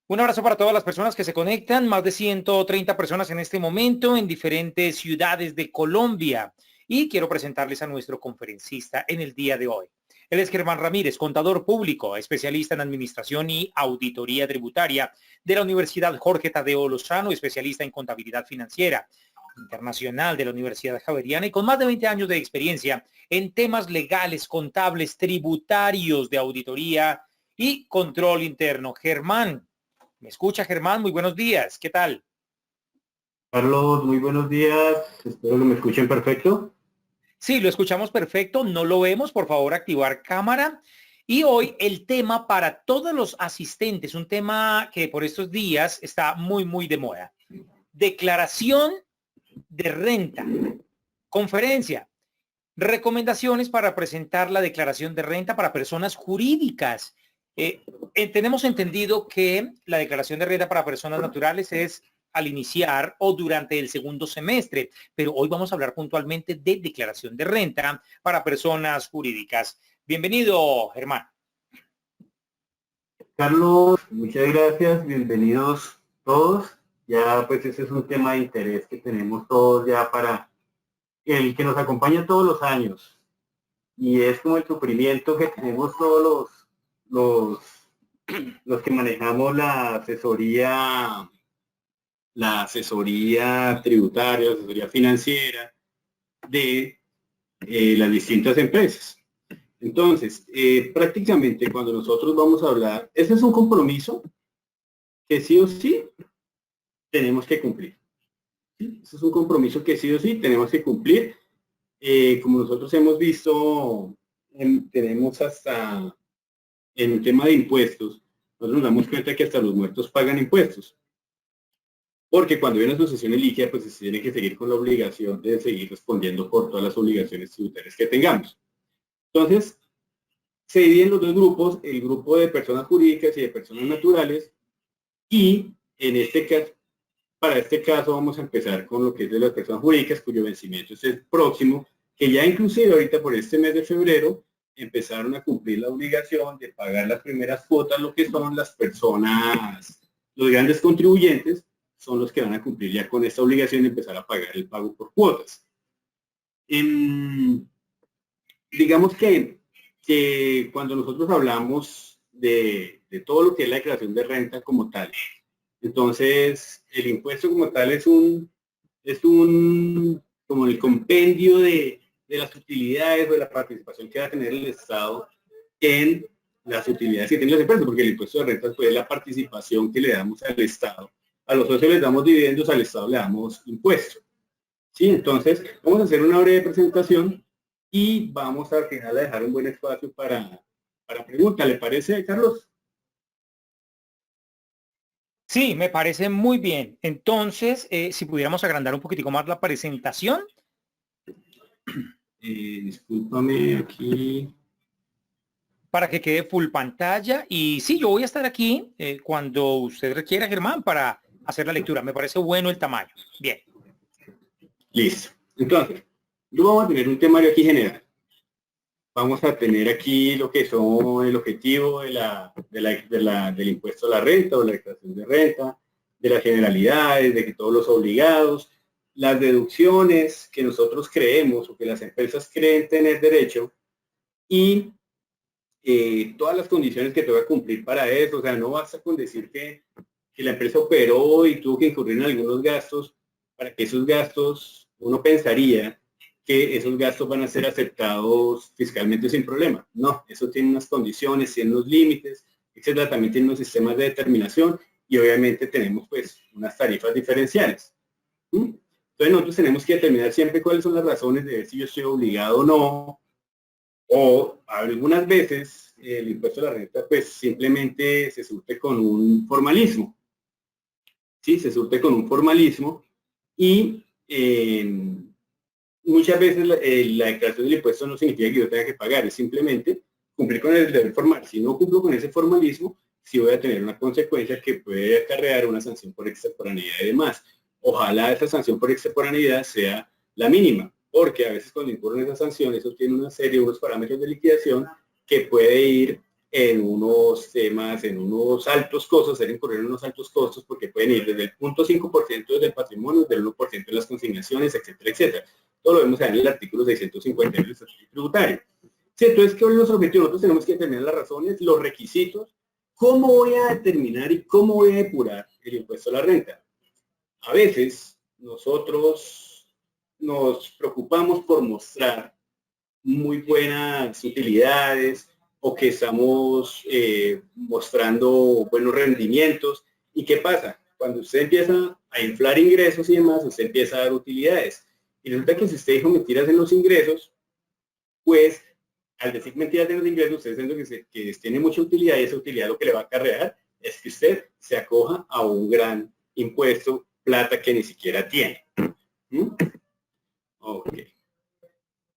Un abrazo para todas las personas que se conectan, más de 130 personas en este momento en diferentes ciudades de Colombia. Y quiero presentarles a nuestro conferencista en el día de hoy. Él es Germán Ramírez, contador público, especialista en administración y auditoría tributaria de la Universidad Jorge Tadeo Lozano, especialista en contabilidad financiera internacional de la Universidad Javeriana y con más de 20 años de experiencia en temas legales, contables, tributarios, de auditoría y control interno. Germán, ¿me escucha, Germán? Muy buenos días. ¿Qué tal? Carlos, muy buenos días. Espero que me escuchen perfecto. Sí, lo escuchamos perfecto. No lo vemos. Por favor, activar cámara. Y hoy el tema para todos los asistentes, un tema que por estos días está muy de moda. Declaración de renta. Conferencia. Recomendaciones para presentar la declaración de renta para personas jurídicas. Tenemos entendido que la declaración de renta para personas naturales es al iniciar o durante el segundo semestre, pero hoy vamos a hablar puntualmente de declaración de renta para personas jurídicas. Bienvenido, Germán. Carlos, muchas gracias. Bienvenidos todos. Ya pues ese es un tema de interés que tenemos todos ya para el que nos acompaña todos los años. Y es como el sufrimiento que tenemos todos los, los que manejamos la asesoría tributaria, la asesoría financiera de las distintas empresas. Entonces, prácticamente cuando nosotros vamos a hablar, ese es un compromiso que sí o sí tenemos que cumplir. ¿Sí? Ese es un compromiso que sí o sí tenemos que cumplir. Como nosotros hemos visto, tenemos hasta en el tema de impuestos, nosotros nos damos cuenta que hasta los muertos pagan impuestos. Porque cuando hay una sucesión ilíquida, pues se tiene que seguir con la obligación de seguir respondiendo por todas las obligaciones tributarias que tengamos. Entonces, se dividen los dos grupos, el grupo de personas jurídicas y de personas naturales, y en este caso, para este caso vamos a empezar con lo que es de las personas jurídicas, cuyo vencimiento es el próximo, que ya inclusive ahorita por este mes de febrero empezaron a cumplir la obligación de pagar las primeras cuotas, lo que son las personas, los grandes contribuyentes, son los que van a cumplir ya con esta obligación de empezar a pagar el pago por cuotas. Digamos que cuando nosotros hablamos de todo lo que es la declaración de renta como tal, entonces el impuesto como tal es un como el compendio de las utilidades o de la participación que va a tener el Estado en las utilidades que tienen las empresas, porque el impuesto de renta pues, es la participación que le damos al Estado. A los socios les damos dividendos, al Estado le damos impuestos. ¿Sí? Entonces, vamos a hacer una breve presentación y vamos al final a dejar un buen espacio para preguntas. ¿Le parece, Carlos? Sí, me parece muy bien. Entonces, si pudiéramos agrandar un poquitico más la presentación. Discúlpame aquí. Para que quede full pantalla. Y sí, yo voy a estar aquí cuando usted requiera, Germán, para hacer la lectura. Me parece bueno el tamaño. Bien. Listo. Entonces, yo vamos a tener un temario aquí general. Vamos a tener aquí lo que son el objetivo del impuesto a la renta o la declaración de renta, de las generalidades, de que todos los obligados, las deducciones que nosotros creemos o que las empresas creen tener derecho y todas las condiciones que tenga que cumplir para eso. O sea, no basta con decir que la empresa operó y tuvo que incurrir en algunos gastos para que esos gastos, uno pensaría que esos gastos van a ser aceptados fiscalmente sin problema. No, eso tiene unas condiciones, tiene unos límites, etcétera. También tiene unos sistemas de determinación y obviamente tenemos pues unas tarifas diferenciales. Entonces nosotros tenemos que determinar siempre cuáles son las razones de ver si yo estoy obligado o no, o algunas veces el impuesto a la renta pues simplemente se surte con un formalismo. Sí, se surte con un formalismo y muchas veces la declaración del impuesto no significa que yo tenga que pagar, es simplemente cumplir con el deber formal. Si no cumplo con ese formalismo, sí voy a tener una consecuencia que puede acarrear una sanción por extemporaneidad y demás. Ojalá esa sanción por extemporaneidad sea la mínima, porque a veces cuando incurren esas sanciones, eso tiene una serie, unos parámetros de liquidación que puede ir en unos temas, en unos altos costos, hacer incurrir en unos altos costos, porque pueden ir desde el 0.5% del patrimonio, del 1% de las consignaciones, etcétera, etcétera. Todo lo vemos en el artículo 650 del Estatuto Tributario. Sí, entonces, ¿qué son los objetivos? Nosotros tenemos que determinar las razones, los requisitos, cómo voy a determinar y cómo voy a depurar el impuesto a la renta. A veces, nosotros nos preocupamos por mostrar muy buenas utilidades o que estamos mostrando buenos rendimientos. ¿Y qué pasa? Cuando usted empieza a inflar ingresos y demás, usted empieza a dar utilidades. Y resulta que si usted dijo mentiras en los ingresos, pues al decir mentiras en los ingresos, usted está diciendo que tiene mucha utilidad y esa utilidad lo que le va a acarrear es que usted se acoja a un gran impuesto, plata que ni siquiera tiene. ¿Mm? Ok.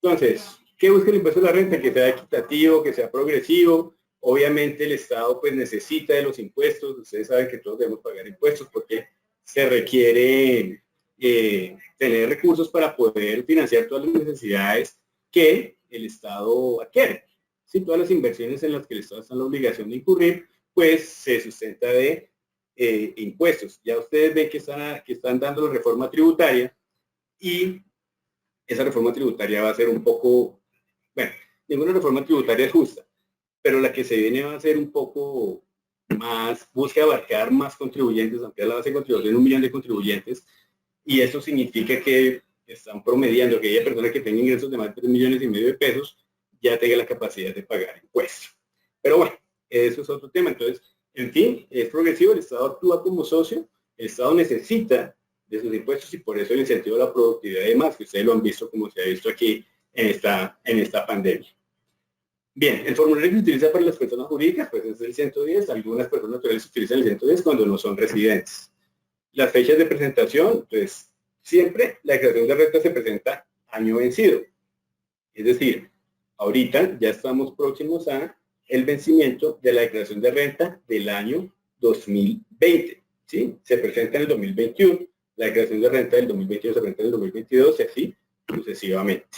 Entonces, ¿qué busca el impuesto a la renta? Que sea equitativo, que sea progresivo. Obviamente el Estado pues necesita de los impuestos. Ustedes saben que todos debemos pagar impuestos porque se requiere tener recursos para poder financiar todas las necesidades que el Estado adquiere. ¿Sí? Todas las inversiones en las que el Estado está en la obligación de incurrir, pues se sustenta de impuestos. Ya ustedes ven que están dando la reforma tributaria y esa reforma tributaria va a ser un poco, bueno, ninguna reforma tributaria es justa, pero la que se viene va a ser un poco más, busca abarcar más contribuyentes, ampliar la base de contribución, 1 millón de contribuyentes, y eso significa que están promediando que aquella persona que tenga ingresos de más de 3,5 millones de pesos ya tenga la capacidad de pagar impuestos. Pero bueno, eso es otro tema. Entonces, en fin, es progresivo, el Estado actúa como socio, el Estado necesita de sus impuestos y por eso el incentivo a la productividad y demás, que ustedes lo han visto como se ha visto aquí en esta pandemia. Bien, el formulario que se utiliza para las personas jurídicas, pues es el 110. Algunas personas naturales utilizan el 110 cuando no son residentes. Las fechas de presentación, pues siempre la declaración de renta se presenta año vencido. Es decir, ahorita ya estamos próximos a el vencimiento de la declaración de renta del año 2020. ¿Sí? Se presenta en el 2021. La declaración de renta del 2021 se presenta en el 2022 y así sucesivamente.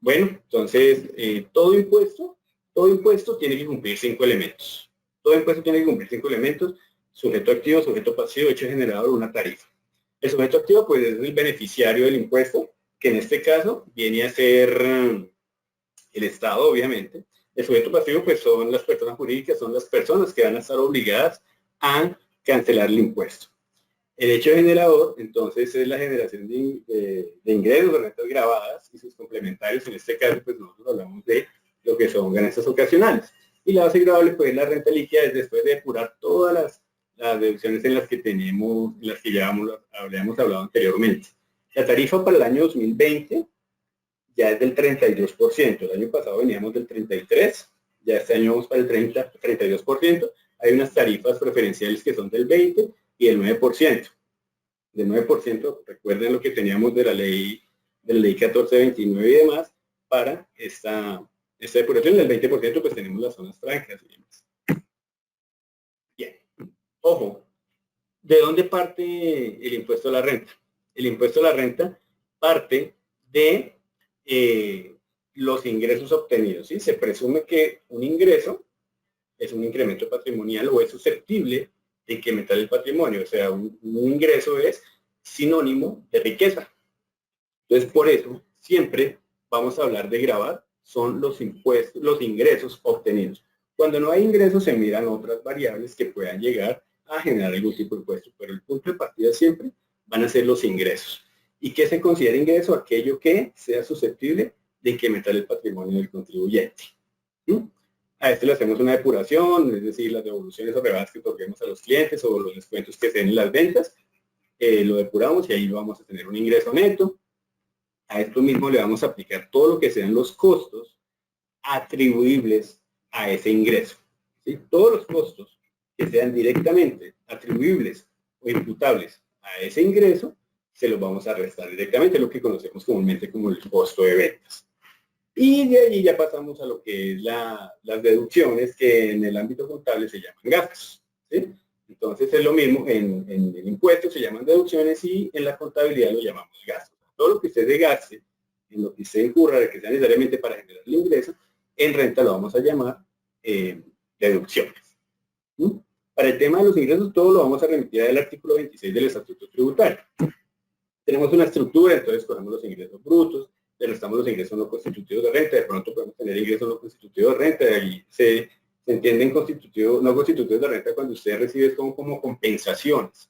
Bueno, entonces, todo impuesto tiene que cumplir 5 elementos. Todo impuesto tiene que cumplir 5 elementos: sujeto activo, sujeto pasivo, hecho generador, una tarifa. El sujeto activo, pues, es el beneficiario del impuesto, que en este caso viene a ser el Estado, obviamente. El sujeto pasivo, pues, son las personas jurídicas, son las personas que van a estar obligadas a cancelar el impuesto. El hecho generador, entonces, es la generación de ingresos, de rentas grabadas y sus complementarios. En este caso, pues nosotros hablamos de lo que son ganancias ocasionales. Y la base gravable, pues, la renta líquida, es después de depurar todas las deducciones en las que tenemos, en las que ya habíamos hablado anteriormente. La tarifa para el año 2020 ya es del 32%. El año pasado veníamos del 33%, ya este año vamos para el 32%. Hay unas tarifas preferenciales que son del 20% y el 9%. Del 9%, recuerden lo que teníamos de la ley 1429 y demás, para esta depuración. Del 20%, pues tenemos las zonas francas y demás. Bien, ojo, ¿de dónde parte el impuesto a la renta? El impuesto a la renta parte de los ingresos obtenidos. ¿Sí? Se presume que un ingreso es un incremento patrimonial o es susceptible de incrementar el patrimonio. O sea, un ingreso es sinónimo de riqueza. Entonces, por eso, siempre vamos a hablar de gravar, son los impuestos, los ingresos obtenidos. Cuando no hay ingresos, se miran otras variables que puedan llegar a generar algún tipo de impuesto, pero el punto de partida siempre van a ser los ingresos. ¿Y qué se considera ingreso? Aquello que sea susceptible de incrementar el patrimonio del contribuyente. ¿Sí? A esto le hacemos una depuración, es decir, las devoluciones o rebajas que otorguemos a los clientes o los descuentos que se den en las ventas, lo depuramos y ahí vamos a tener un ingreso neto. A esto mismo le vamos a aplicar todo lo que sean los costos atribuibles a ese ingreso. ¿Sí? Todos los costos que sean directamente atribuibles o imputables a ese ingreso, se los vamos a restar directamente, lo que conocemos comúnmente como el costo de ventas. Y de allí ya pasamos a lo que es las deducciones, que en el ámbito contable se llaman gastos. ¿Sí? Entonces es lo mismo, en el impuesto se llaman deducciones y en la contabilidad lo llamamos gastos. Todo lo que usted gaste, en lo que usted incurra, que sea necesariamente para generar el ingreso, en renta lo vamos a llamar deducciones. ¿Mm? Para el tema de los ingresos, todo lo vamos a remitir al artículo 26 del Estatuto Tributario. Tenemos una estructura, entonces cogemos los ingresos brutos, le restamos los ingresos no constitutivos de renta, de pronto podemos tener ingresos no constitutivos de renta, de ahí se entienden constitutivos, no constitutivos de renta cuando usted recibe como compensaciones.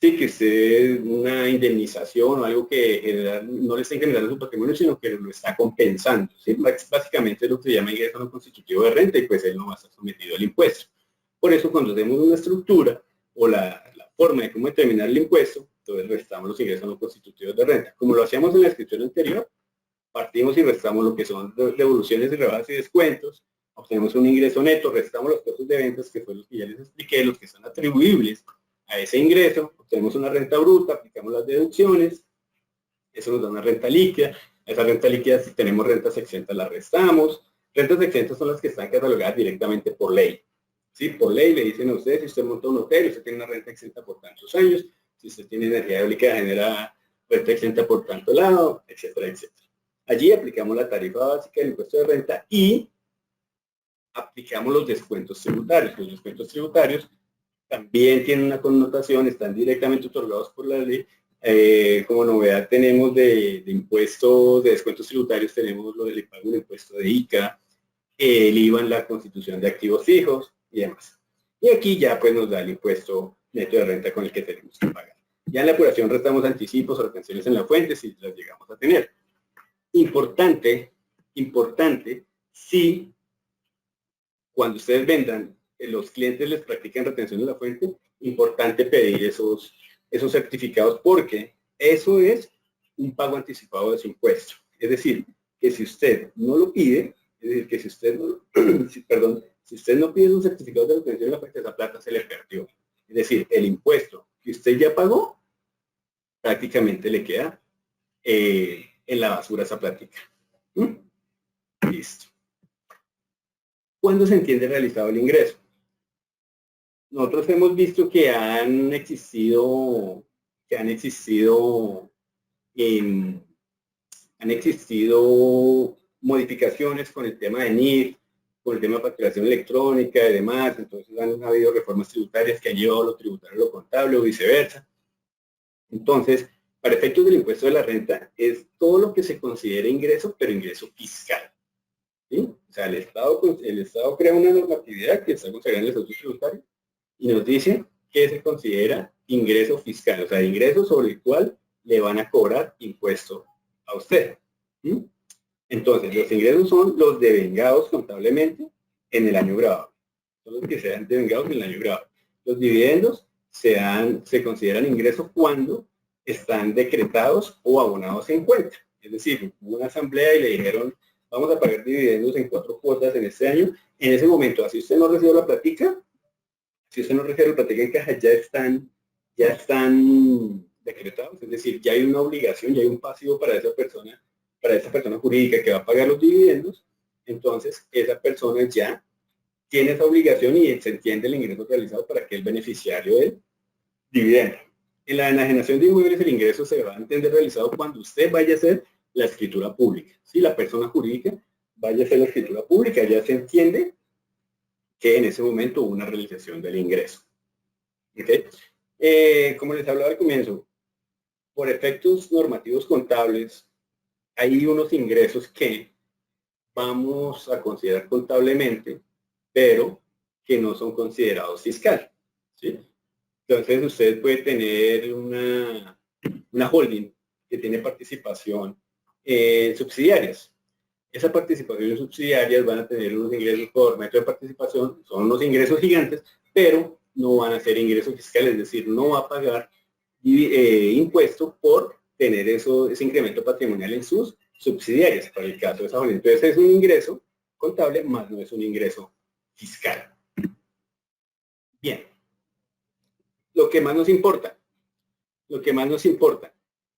Sí, que usted una indemnización o algo que no le está generando su patrimonio, sino que lo está compensando. ¿Sí? Básicamente es lo que se llama ingreso no constitutivo de renta y pues él no va a estar sometido al impuesto. Por eso cuando tenemos una estructura o la forma de cómo determinar el impuesto, entonces restamos los ingresos no constitutivos de renta. Como lo hacíamos en la descripción anterior, partimos y restamos lo que son devoluciones y rebajas y descuentos, obtenemos un ingreso neto, restamos los costos de ventas, que fue los que ya les expliqué, los que son atribuibles a ese ingreso, obtenemos una renta bruta, aplicamos las deducciones, eso nos da una renta líquida, esa renta líquida si tenemos rentas exentas la restamos, rentas exentas son las que están catalogadas directamente por ley. ¿Sí? Por ley le dicen a usted, si usted monta un hotel, usted tiene una renta exenta por tantos años, si usted tiene energía eólica genera renta exenta por tanto lado, etcétera, etcétera. Allí aplicamos la tarifa básica del impuesto de renta y aplicamos los descuentos tributarios. Los descuentos tributarios también tienen una connotación, están directamente otorgados por la ley. Como novedad tenemos de impuestos, de descuentos tributarios, tenemos lo del pago del impuesto de ICA, el IVA en la constitución de activos fijos y demás. Y aquí ya pues nos da el impuesto neto de renta con el que tenemos que pagar. Ya en la apuración restamos anticipos o retenciones en la fuente si las llegamos a tener. Importante, si cuando ustedes vendan, los clientes les practican retención en la fuente, importante pedir esos certificados porque eso es un pago anticipado de su impuesto. Es decir, que si usted no lo pide, es decir, que si usted no, si usted no pide un certificado de retención en la fuente, esa plata se le perdió. Es decir, el impuesto que usted ya pagó, prácticamente le queda en la basura esa plática. Listo. ¿Cuándo se entiende realizado el ingreso? Nosotros hemos visto que han existido modificaciones con el tema de NIF, con el tema de facturación electrónica y demás, entonces han habido reformas tributarias que han llevado lo tributario a lo contable o viceversa. Entonces, para efectos del impuesto de la renta, es todo lo que se considere ingreso, pero ingreso fiscal. ¿Sí? O sea, el Estado crea una normatividad que está consagrada en el Estatuto Tributario y nos dice que se considera ingreso fiscal, o sea, ingreso sobre el cual le van a cobrar impuesto a usted. ¿Sí? Entonces, los ingresos son los devengados contablemente en el año grabado. Son los que sean devengados en el año grabado. Los dividendos se consideran ingresos cuando están decretados o abonados en cuenta. Es decir, hubo una asamblea y le dijeron, vamos a pagar dividendos en 4 cuotas en este año. En ese momento, así usted no recibe la plática, si usted no recibe la plática en caja, ya están decretados. Es decir, ya hay una obligación, ya hay un pasivo para esa persona jurídica que va a pagar los dividendos. Entonces, esa persona ya tiene esa obligación y se entiende el ingreso realizado para que el beneficiario del dividendo. En la enajenación de inmuebles el ingreso se va a entender realizado cuando usted vaya a hacer la escritura pública. Si la persona jurídica vaya a hacer la escritura pública, ya se entiende que en ese momento hubo una realización del ingreso. ¿Okay? Como les hablaba al comienzo, por efectos normativos contables, hay unos ingresos que vamos a considerar contablemente, pero que no son considerados fiscal. ¿Sí? Entonces usted puede tener una holding que tiene participación en subsidiarias. Esa participación en subsidiarias van a tener unos ingresos por método de participación, son unos ingresos gigantes, pero no van a ser ingresos fiscales, es decir, no va a pagar impuesto por tener ese incremento patrimonial en sus subsidiarias, para el caso de esa holding. Entonces es un ingreso contable, más no es un ingreso fiscal. Bien. Lo que más nos importa,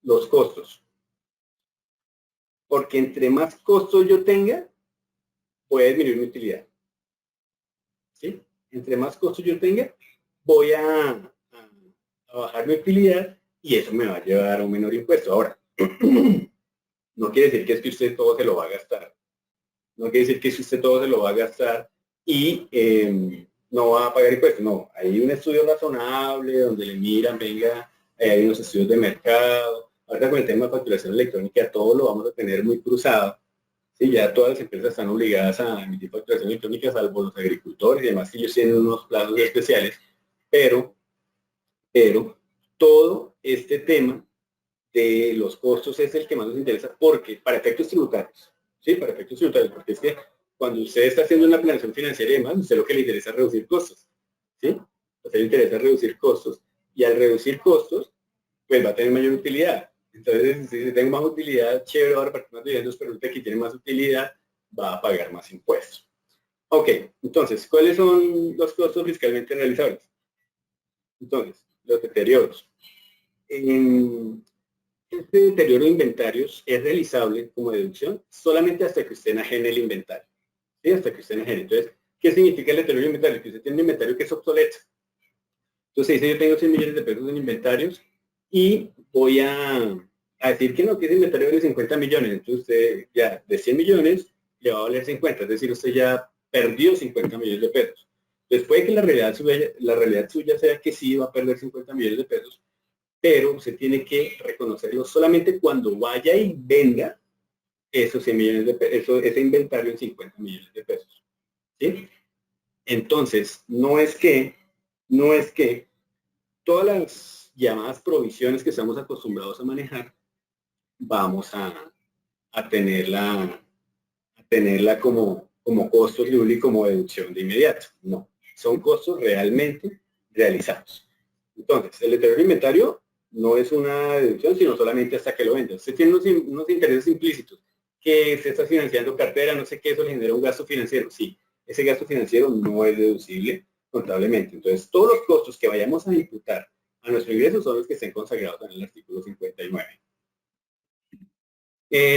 los costos. Porque entre más costos yo tenga, voy a disminuir mi utilidad. ¿Sí? Entre más costos yo tenga, voy a bajar mi utilidad y eso me va a llevar a un menor impuesto. Ahora, no quiere decir que es que usted todo se lo va a gastar No quiere decir que si usted todo se lo va a gastar y no va a pagar impuestos. No, hay un estudio razonable donde le miran, venga, hay unos estudios de mercado. Ahora con el tema de facturación electrónica, todo lo vamos a tener muy cruzado. Sí, ya todas las empresas están obligadas a emitir facturación electrónica, salvo los agricultores y demás, que ellos tienen unos plazos especiales, pero, pero todo este tema de los costos es el que más nos interesa porque para efectos tributarios, ¿sí? Para efectos tributarios, porque es que cuando usted está haciendo una planeación financiera y demás, usted lo que le interesa es reducir costos, ¿sí? A usted le interesa reducir costos y al reducir costos, pues va a tener mayor utilidad. Entonces, si tengo más utilidad, chévere, ahora para más dividendos, pero usted que tiene más utilidad va a pagar más impuestos. Ok, entonces, ¿cuáles son los costos fiscalmente realizables? Entonces, los deterioros. Este deterioro de inventarios es realizable como deducción solamente hasta que usted enajene el inventario. ¿Sí? Hasta que usted enajene. Entonces, ¿qué significa el deterioro de inventario? Que usted tiene un inventario que es obsoleto. Entonces dice, yo tengo 100 millones de pesos en inventarios y voy a decir que no, que ese inventario vale 50 millones. Entonces usted ya de 100 millones le va a valer 50. Es decir, usted ya perdió 50 millones de pesos. Entonces puede que la realidad suya sea que sí va a perder 50 millones de pesos, pero usted tiene que reconocerlo solamente cuando vaya y venda esos 100 millones de pesos, ese inventario en 50 millones de pesos. ¿Sí? Entonces, no es que todas las llamadas provisiones que estamos acostumbrados a manejar, vamos a tenerla como costos libre y como deducción de inmediato. No, son costos realmente realizados. Entonces, el deterioro de inventario no es una deducción, sino solamente hasta que lo venda. Usted tiene unos intereses implícitos, que se está financiando cartera, no sé qué, eso le genera un gasto financiero. Sí, ese gasto financiero no es deducible contablemente. Entonces, todos los costos que vayamos a imputar a nuestro ingreso son los que estén consagrados en el artículo 59.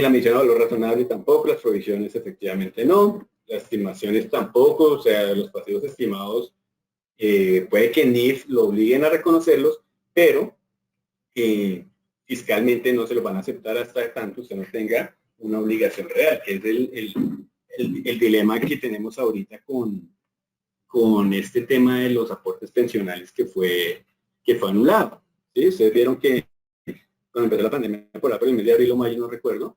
La medición de valor razonable tampoco, las provisiones efectivamente no, las estimaciones tampoco, o sea, los pasivos estimados puede que NIF lo obliguen a reconocerlos, pero fiscalmente no se lo van a aceptar hasta tanto usted no tenga una obligación real, que es el dilema que tenemos ahorita con este tema de los aportes pensionales que fue anulado. ¿Sí? Ustedes vieron que cuando empezó la pandemia, por el mes de abril o mayo, no recuerdo,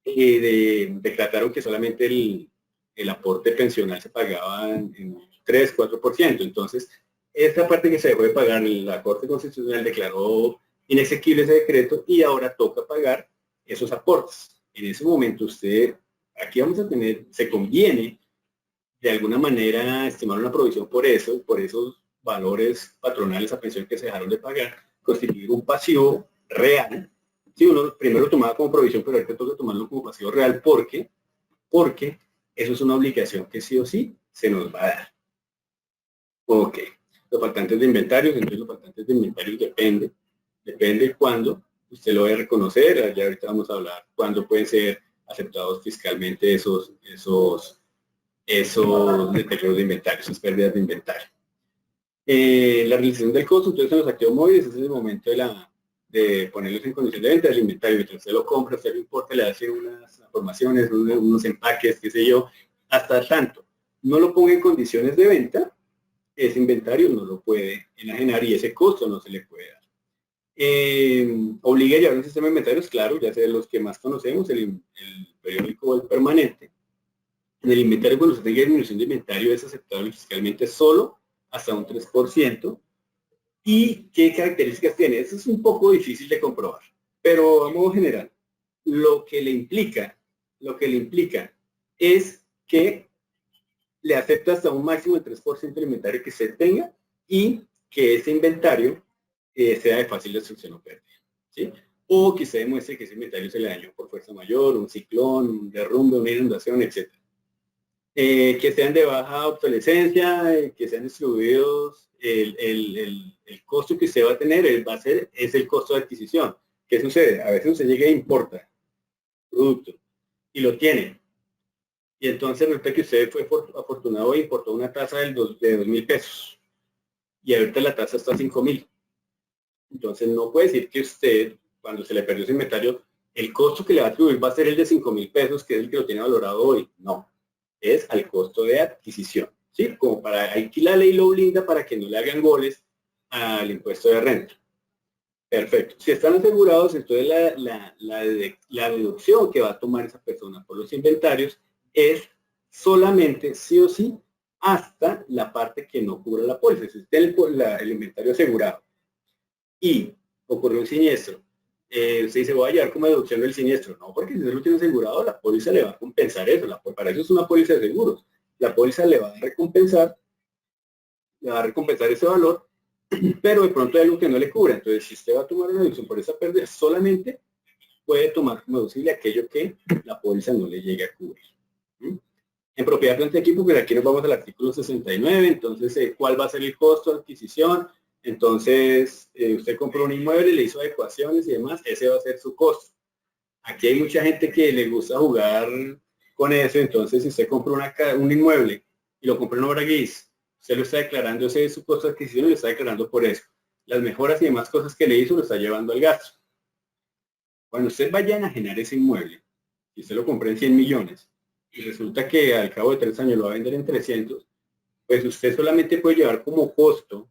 decretaron que solamente el aporte pensional se pagaba en 3-4%. Entonces, esta parte que se dejó de pagar, la Corte Constitucional declaró inexequible ese decreto y ahora toca pagar esos aportes. En ese momento usted, aquí vamos a tener, se conviene de alguna manera estimar una provisión por eso, por esos valores patronales a pensión que se dejaron de pagar, constituir un pasivo real. Sí, uno primero lo tomaba como provisión, pero ahorita toca tomarlo como pasivo real porque eso es una obligación que sí o sí se nos va a dar. Ok, los faltantes de inventarios, entonces los faltantes de inventarios depende cuándo usted lo vaya a reconocer, ya ahorita vamos a hablar cuándo pueden ser aceptados fiscalmente esos deterioros de inventario, esas pérdidas de inventario. La realización del costo, entonces en los activos móviles es el momento de ponerlos en condición de venta del inventario. Mientras usted lo compra, usted lo importa, le hace unas formaciones, unos empaques, qué sé yo, hasta tanto. No lo ponga en condiciones de venta, ese inventario no lo puede enajenar y ese costo no se le puede dar. Obliga a llevar un sistema de inventarios, claro, ya sea los que más conocemos, el periódico o el permanente. En el inventario, cuando se tenga disminución de inventario, es aceptable fiscalmente solo hasta un 3%. ¿Y qué características tiene? Eso es un poco difícil de comprobar, pero a modo general, lo que le implica es que le acepta hasta un máximo del 3% del inventario que se tenga y que ese inventario sea de fácil destrucción o pérdida. ¿Sí? O que se demuestre que ese inventario se le dañó por fuerza mayor, un ciclón, un derrumbe, una inundación, etc. Que sean de baja obsolescencia, que sean distribuidos, el costo que usted va a tener es el costo de adquisición. ¿Qué sucede? A veces usted llega e importa producto y lo tiene. Y entonces resulta que usted fue afortunado e importó una tasa de 2.000 pesos. Y ahorita la tasa está a 5.000. Entonces no puede decir que usted, cuando se le perdió su inventario, el costo que le va a atribuir va a ser el de 5.000 pesos, que es el que lo tiene valorado hoy. No, es al costo de adquisición, ¿sí? Como para, aquí la ley lo blinda para que no le hagan goles al impuesto de renta. Perfecto. Si están asegurados, entonces la deducción que va a tomar esa persona por los inventarios es solamente, sí o sí, hasta la parte que no cubra la póliza. Si usted el inventario asegurado y ocurrió un siniestro, usted dice, voy a llevar como deducción del siniestro. No, porque si usted lo tiene asegurado, la póliza le va a compensar eso. Para eso es una póliza de seguros. La póliza le va a recompensar ese valor, pero de pronto hay algo que no le cubre. Entonces, si usted va a tomar una deducción por esa pérdida, solamente puede tomar como deducible aquello que la póliza no le llegue a cubrir. En propiedad planta de equipo, pues aquí nos vamos al artículo 69, entonces, ¿cuál va a ser el costo de adquisición? Entonces, usted compró un inmueble, le hizo adecuaciones y demás, ese va a ser su costo. Aquí hay mucha gente que le gusta jugar con eso, entonces si usted compra un inmueble y lo compra en obra gris, usted lo está declarando, ese es su costo de adquisición y lo está declarando por eso. Las mejoras y demás cosas que le hizo lo está llevando al gasto. Cuando usted vaya a enajenar ese inmueble, y usted lo compra en 100 millones, y resulta que al cabo de 3 años lo va a vender en 300, pues usted solamente puede llevar como costo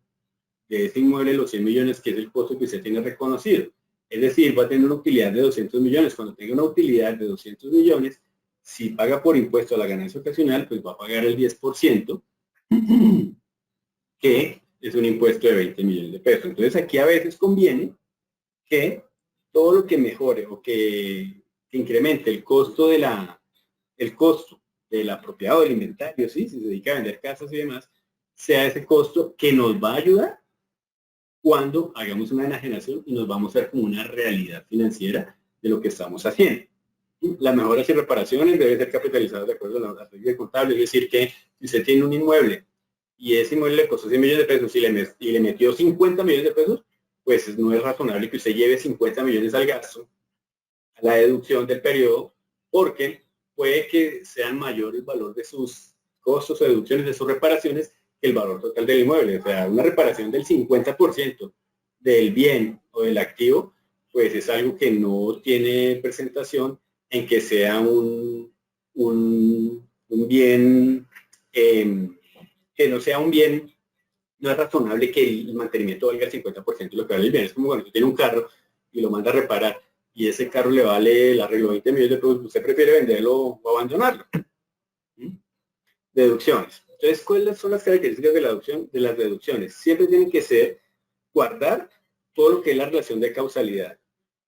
de ese inmueble los 100 millones, que es el costo que usted tiene reconocido. Es decir, va a tener una utilidad de 200 millones. Cuando tenga una utilidad de 200 millones, si paga por impuesto a la ganancia ocasional, pues va a pagar el 10%, que es un impuesto de 20 millones de pesos. Entonces aquí a veces conviene que todo lo que mejore o que incremente el costo de la propiedad o del inventario, ¿sí? Si se dedica a vender casas y demás, sea ese costo que nos va a ayudar cuando hagamos una enajenación y nos vamos a ver como una realidad financiera de lo que estamos haciendo. Las mejoras y reparaciones deben ser capitalizadas de acuerdo a la ley contable, es decir, que si usted tiene un inmueble y ese inmueble le costó 100 millones de pesos y le metió 50 millones de pesos, pues no es razonable que usted lleve 50 millones al gasto, a la deducción del periodo, porque puede que sean mayor el valor de sus costos o deducciones de sus reparaciones que el valor total del inmueble. O sea, una reparación del 50% del bien o del activo, pues es algo que no tiene presentación en que sea un bien, que no sea un bien, no es razonable que el mantenimiento valga el 50% de lo que vale el bien. Es como cuando usted tiene un carro y lo manda a reparar y ese carro le vale el arreglo 20 millones de pesos, usted prefiere venderlo o abandonarlo. Deducciones. Entonces, ¿cuáles son las características de la deducción? De las deducciones? Siempre tienen que ser guardar todo lo que es la relación de causalidad.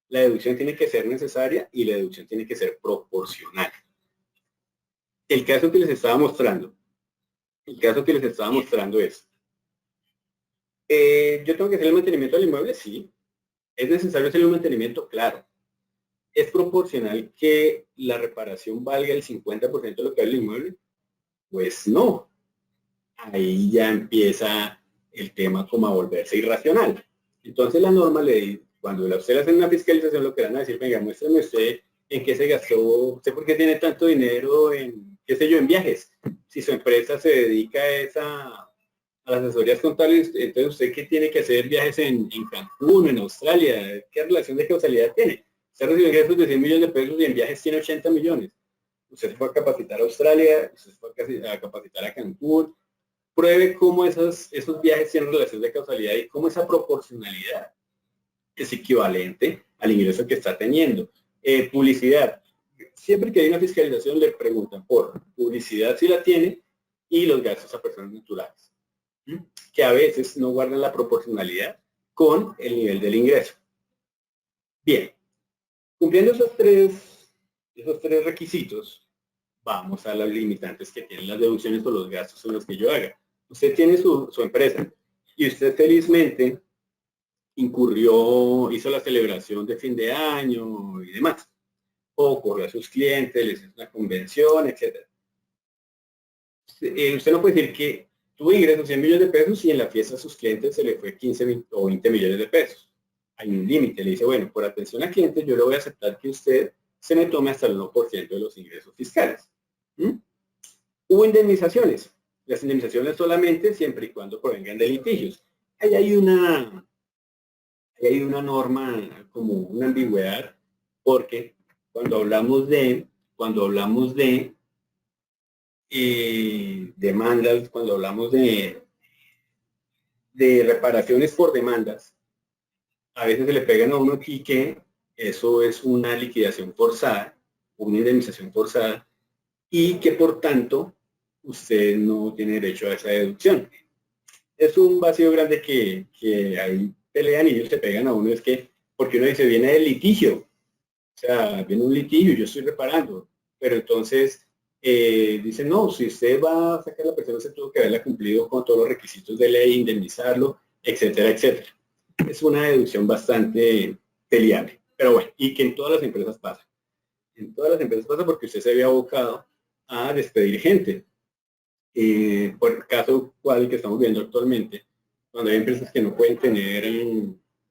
La deducción tiene que ser necesaria y la deducción tiene que ser proporcional. El caso que les estaba mostrando, es, yo tengo que hacer el mantenimiento del inmueble, sí. ¿Es necesario hacer el mantenimiento? Claro. ¿Es proporcional que la reparación valga el 50% de lo que vale el inmueble? Pues no. Ahí ya empieza el tema como a volverse irracional. Entonces la norma le dice, cuando usted le hace una fiscalización, lo que le van a decir, venga, muéstrame usted en qué se gastó, usted por qué tiene tanto dinero en, qué sé yo, en viajes. Si su empresa se dedica a las asesorías contables, entonces usted qué tiene que hacer viajes en Cancún, en Australia, ¿qué relación de causalidad tiene? Usted recibe ingresos de 100 millones de pesos y en viajes tiene 80 millones. Usted se fue a capacitar a Australia, usted se fue a capacitar a Cancún. Pruebe cómo esos viajes tienen relación de causalidad y cómo esa proporcionalidad es equivalente al ingreso que está teniendo. Publicidad. Siempre que hay una fiscalización le preguntan por publicidad si la tiene y los gastos a personas naturales, que a veces no guardan la proporcionalidad con el nivel del ingreso. Bien, cumpliendo esos tres requisitos, vamos a las limitantes que tienen las deducciones o los gastos en los que yo haga. Usted tiene su empresa y usted felizmente hizo la celebración de fin de año y demás, o corrió a sus clientes, les hizo una convención, etc. Usted no puede decir que tuvo ingresos 100 millones de pesos y en la fiesta a sus clientes se le fue 15 o 20 millones de pesos. Hay un límite, le dice, bueno, por atención a clientes yo le voy a aceptar que usted se me tome hasta el 1% de los ingresos fiscales. Hubo indemnizaciones. Las indemnizaciones solamente siempre y cuando provengan de litigios. Ahí hay una norma, como una ambigüedad, porque cuando hablamos de demandas, cuando hablamos de reparaciones por demandas, a veces se le pegan a uno aquí que eso es una liquidación forzada, una indemnización forzada, y que por tanto usted no tiene derecho a esa deducción. Es un vacío grande que ahí pelean y ellos se pegan a uno, es que, porque uno dice, viene del litigio, o sea, viene un litigio, yo estoy reparando, pero entonces dicen, no, si usted va a sacar a la persona, se tuvo que haberla cumplido con todos los requisitos de ley, indemnizarlo, etcétera, etcétera. Es una deducción bastante peleable, pero bueno, y que en todas las empresas pasa. En todas las empresas pasa porque usted se había abocado a despedir gente. Por el caso cual que estamos viendo actualmente, cuando hay empresas que no pueden tener,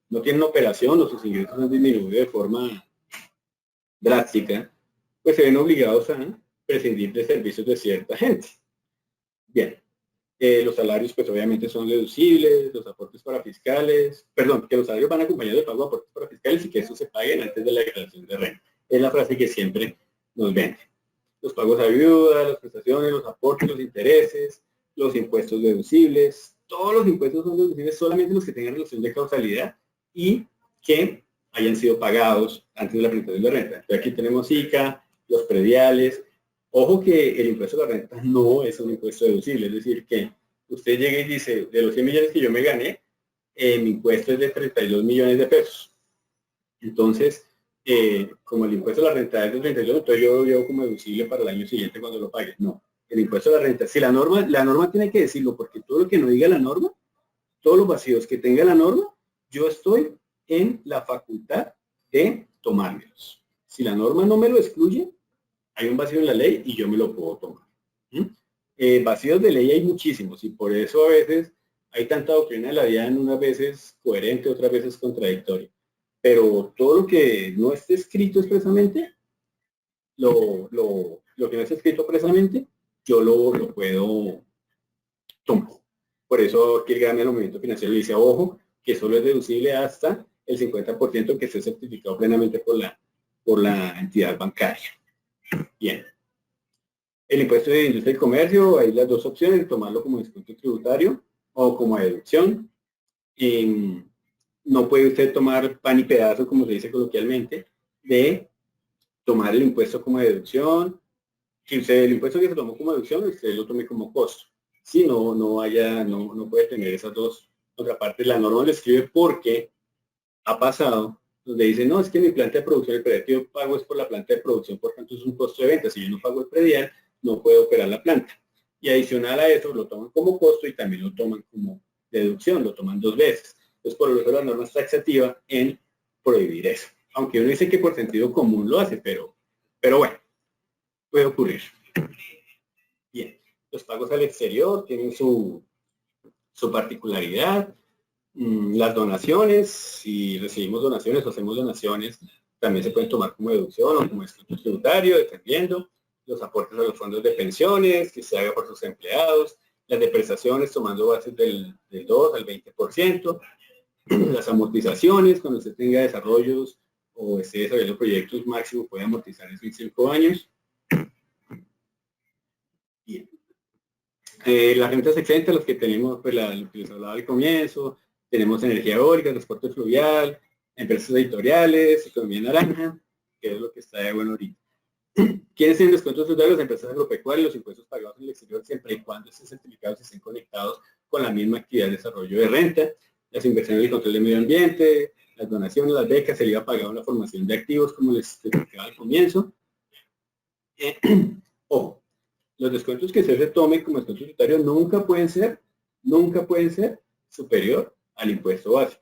no tienen operación o sus ingresos han disminuido de forma drástica, pues se ven obligados a prescindir de servicios de cierta gente. Bien, los salarios pues obviamente son deducibles, los aportes para fiscales, perdón, que los salarios van acompañados de pago de aportes para fiscales y que eso se paguen antes de la declaración de renta. Es la frase que siempre nos vende. Los pagos a viuda, las prestaciones, los aportes, los intereses, los impuestos deducibles, todos los impuestos son deducibles solamente los que tengan relación de causalidad y que hayan sido pagados antes de la presentación de renta. Entonces aquí tenemos ICA, los prediales. Ojo que el impuesto de la renta no es un impuesto deducible, es decir, que usted llega y dice, de los 100 millones que yo me gané, mi impuesto es de 32 millones de pesos. Entonces, como el impuesto de la renta es de 32, entonces yo lo llevo como deducible para el año siguiente cuando lo pague. No, el impuesto de la renta, si la norma tiene que decirlo, porque todo lo que no diga la norma, todos los vacíos que tenga la norma, yo estoy en la facultad de tomármelos. Si la norma no me lo excluye, hay un vacío en la ley y yo me lo puedo tomar. Vacíos de ley hay muchísimos y por eso a veces hay tanta doctrina de la DIAN, unas veces coherente, otras veces contradictoria. Pero todo lo que no esté escrito expresamente, lo que no esté escrito expresamente, yo lo puedo tomar. Por eso aquí el gran movimiento financiero dice, ojo, que solo es deducible hasta el 50% que esté certificado plenamente por la entidad bancaria. Bien. El impuesto de industria y comercio, hay las dos opciones, tomarlo como descuento tributario o como deducción. No puede usted tomar pan y pedazo, como se dice coloquialmente, de tomar el impuesto como deducción, que usted el impuesto que se tomó como deducción, usted lo tome como costo. Si no, no puede tener esas dos. Otra parte, la norma lo escribe porque ha pasado, donde dice, no, es que mi planta de producción, el predial que yo pago es por la planta de producción, por tanto es un costo de venta. Si yo no pago el predial, no puedo operar la planta. Y adicional a eso, lo toman como costo y también lo toman como deducción, lo toman dos veces. Entonces, por eso la norma es taxativa en prohibir eso. Aunque uno dice que por sentido común lo hace, pero bueno, puede ocurrir. Bien, los pagos al exterior tienen su particularidad. Las donaciones, si recibimos donaciones o hacemos donaciones, también se pueden tomar como deducción o como descuento tributario, dependiendo. Los aportes a los fondos de pensiones, que se haga por sus empleados, las de prestaciones tomando bases del 2 al 20%, las amortizaciones, cuando usted tenga desarrollos o esté desarrollando proyectos máximo, puede amortizar eso en 5 años. Bien. Las rentas exentas, los que tenemos, pues lo que les hablaba al comienzo, tenemos energía eólica, transporte fluvial, empresas editoriales, economía naranja, que es lo que está de bueno ahorita. ¿Quiénes tienen descuentos tributarios? Las empresas agropecuarias, los impuestos pagados en el exterior, siempre y cuando estén certificados y estén conectados con la misma actividad de desarrollo de renta, las inversiones y control del medio ambiente, las donaciones, las becas, el IVA pagado en la formación de activos, como les explicaba al comienzo. Ojo, los descuentos que se tome como descuento tributario nunca pueden ser superior al impuesto básico.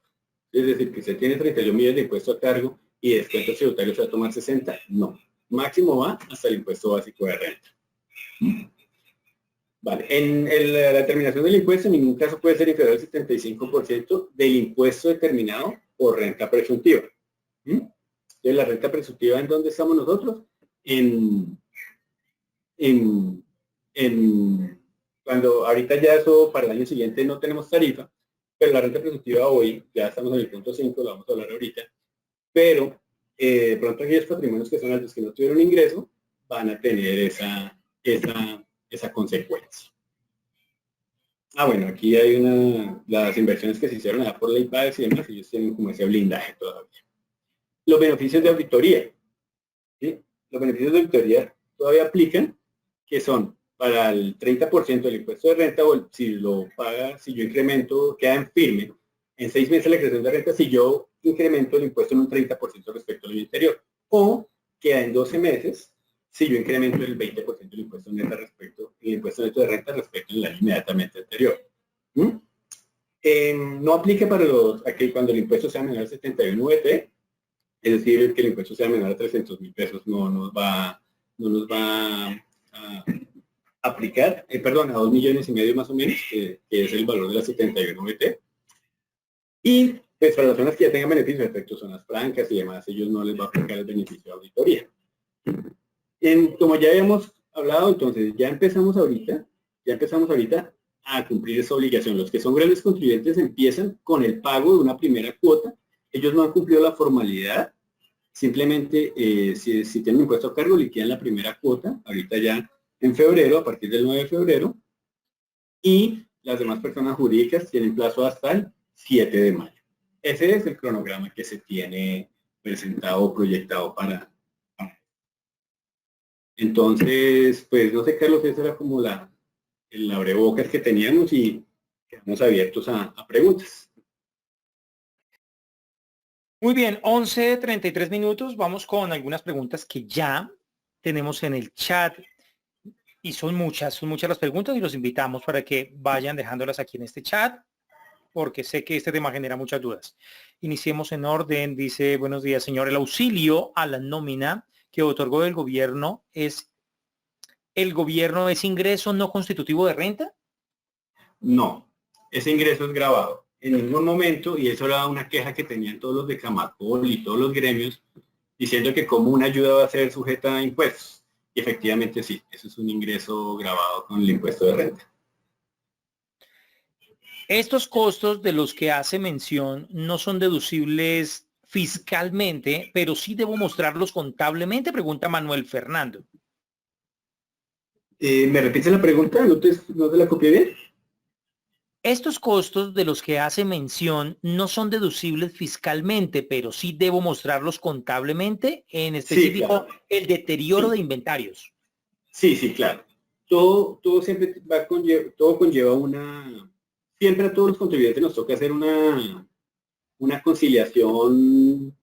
Es decir, que usted tiene 32 millones de impuesto a cargo y descuentos tributarios se va a tomar 60, no. Máximo va hasta el impuesto básico de renta. Vale, en la determinación del impuesto en ningún caso puede ser inferior al 75% del impuesto determinado por renta presuntiva. Entonces, la renta presuntiva, ¿en dónde estamos nosotros? Cuando ahorita ya eso para el año siguiente no tenemos tarifa, pero la renta presuntiva hoy, ya estamos en el punto 5, lo vamos a hablar ahorita, pero de pronto aquellos patrimonios que son altos que no tuvieron ingreso van a tener esa consecuencia. Bueno, aquí hay las inversiones que se hicieron allá por Ley Páez y demás, ellos tienen como ese blindaje todavía. Los beneficios de auditoría, ¿sí? Los beneficios de auditoría todavía aplican, que son para el 30% del impuesto de renta, o si lo paga, si yo incremento, queda en firme, en 6 meses la creación de renta, si yo incremento el impuesto en un 30% respecto al año anterior, o queda en 12 meses, si yo incremento el 20% del impuesto neto de renta respecto al año inmediatamente anterior. No aplica para cuando el impuesto sea menor a 71 VT, es decir, que el impuesto sea menor a 300.000 pesos no nos va a aplicar, perdón, a 2,5 millones más o menos, que es el valor de la 71 VT. Y pues para las personas que ya tengan beneficios de efectos zonas francas y demás, ellos no les va a aplicar el beneficio de auditoría. Como ya habíamos hablado, entonces ya empezamos ahorita a cumplir esa obligación. Los que son grandes contribuyentes empiezan con el pago de una primera cuota. Ellos no han cumplido la formalidad. Simplemente, si tienen impuesto a cargo, liquidan la primera cuota, ahorita ya en febrero, a partir del 9 de febrero. Y las demás personas jurídicas tienen plazo hasta el 7 de mayo. Ese es el cronograma que se tiene presentado o proyectado para. Entonces, pues no sé, Carlos, esa era como el abrebocas que teníamos y quedamos abiertos a preguntas. Muy bien, 11:33 minutos. Vamos con algunas preguntas que ya tenemos en el chat. Y son muchas las preguntas y los invitamos para que vayan dejándolas aquí en este chat, porque sé que este tema genera muchas dudas. Iniciemos en orden. Dice, buenos días, señor. El auxilio a la nómina que otorgó el gobierno es ingreso no constitutivo de renta. No, ese ingreso es grabado. En ningún momento, y eso era una queja que tenían todos los de Camacol y todos los gremios, diciendo que como una ayuda va a ser sujeta a impuestos. Y efectivamente sí, eso es un ingreso grabado con el impuesto de renta. Estos costos de los que hace mención no son deducibles fiscalmente, pero sí debo mostrarlos contablemente, pregunta Manuel Fernando. ¿Me repites la pregunta? ¿No te la copié bien? Estos costos de los que hace mención no son deducibles fiscalmente, pero sí debo mostrarlos contablemente, en específico, sí, claro, el deterioro de inventarios. Sí, claro. Todo siempre todo conlleva siempre a todos los contribuyentes nos toca hacer una conciliación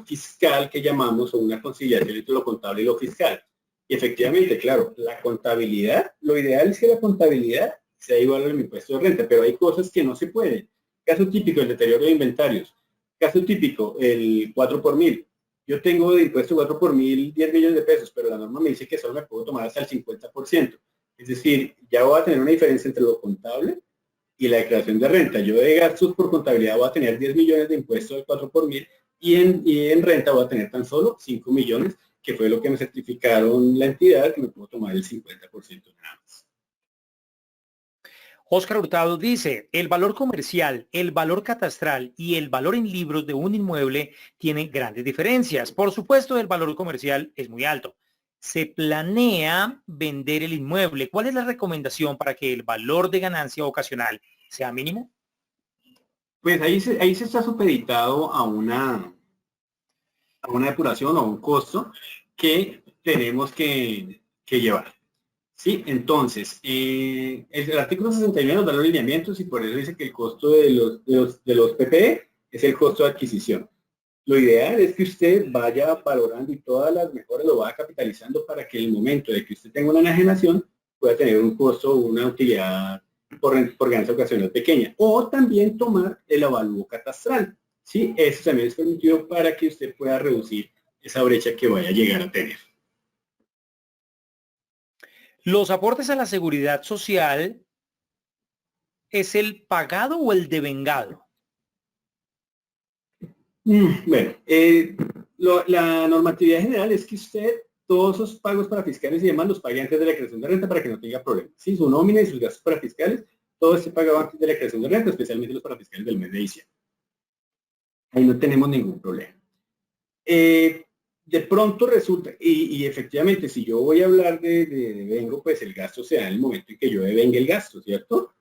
fiscal que llamamos, o una conciliación entre lo contable y lo fiscal. Y efectivamente, claro, la contabilidad, lo ideal es que la contabilidad sea igual al impuesto de renta, pero hay cosas que no se pueden. Caso típico, el deterioro de inventarios. Caso típico, el 4 por 1000. Yo tengo de impuesto 4 por 1000 10 millones de pesos, pero la norma me dice que solo me puedo tomar hasta el 50%. Es decir, ya voy a tener una diferencia entre lo contable y la declaración de renta. Yo de gastos por contabilidad voy a tener 10 millones de impuestos del 4 por 1000 y en renta voy a tener tan solo 5 millones, que fue lo que me certificaron la entidad, que me puedo tomar el 50% nada más. Óscar Hurtado dice, el valor comercial, el valor catastral y el valor en libros de un inmueble tienen grandes diferencias. Por supuesto, el valor comercial es muy alto. Se planea vender el inmueble. ¿Cuál es la recomendación para que el valor de ganancia ocasional sea mínimo? Pues ahí se está supeditado a una depuración o un costo que tenemos que llevar. Sí, entonces, el artículo 69 nos da los lineamientos y por eso dice que el costo de los PPE es el costo de adquisición. Lo ideal es que usted vaya valorando y todas las mejoras lo vaya capitalizando para que en el momento de que usted tenga una enajenación pueda tener un costo o una utilidad por ganancia ocasional pequeña. O también tomar el avalúo catastral. ¿Sí? Eso también es permitido para que usted pueda reducir esa brecha que vaya a llegar a tener. ¿Los aportes a la seguridad social es el pagado o el devengado? Bueno, la normatividad general es que usted todos esos pagos para fiscales y demás los pague antes de la creación de renta para que no tenga problemas. ¿Sí? Su nómina y sus gastos para fiscales, todo se paga antes de la creación de renta, especialmente los para fiscales del mes de diciembre. Ahí no tenemos ningún problema. De pronto resulta, y efectivamente, si yo voy a hablar de devengo, pues el gasto se da en el momento en que yo devenga el gasto, ¿cierto?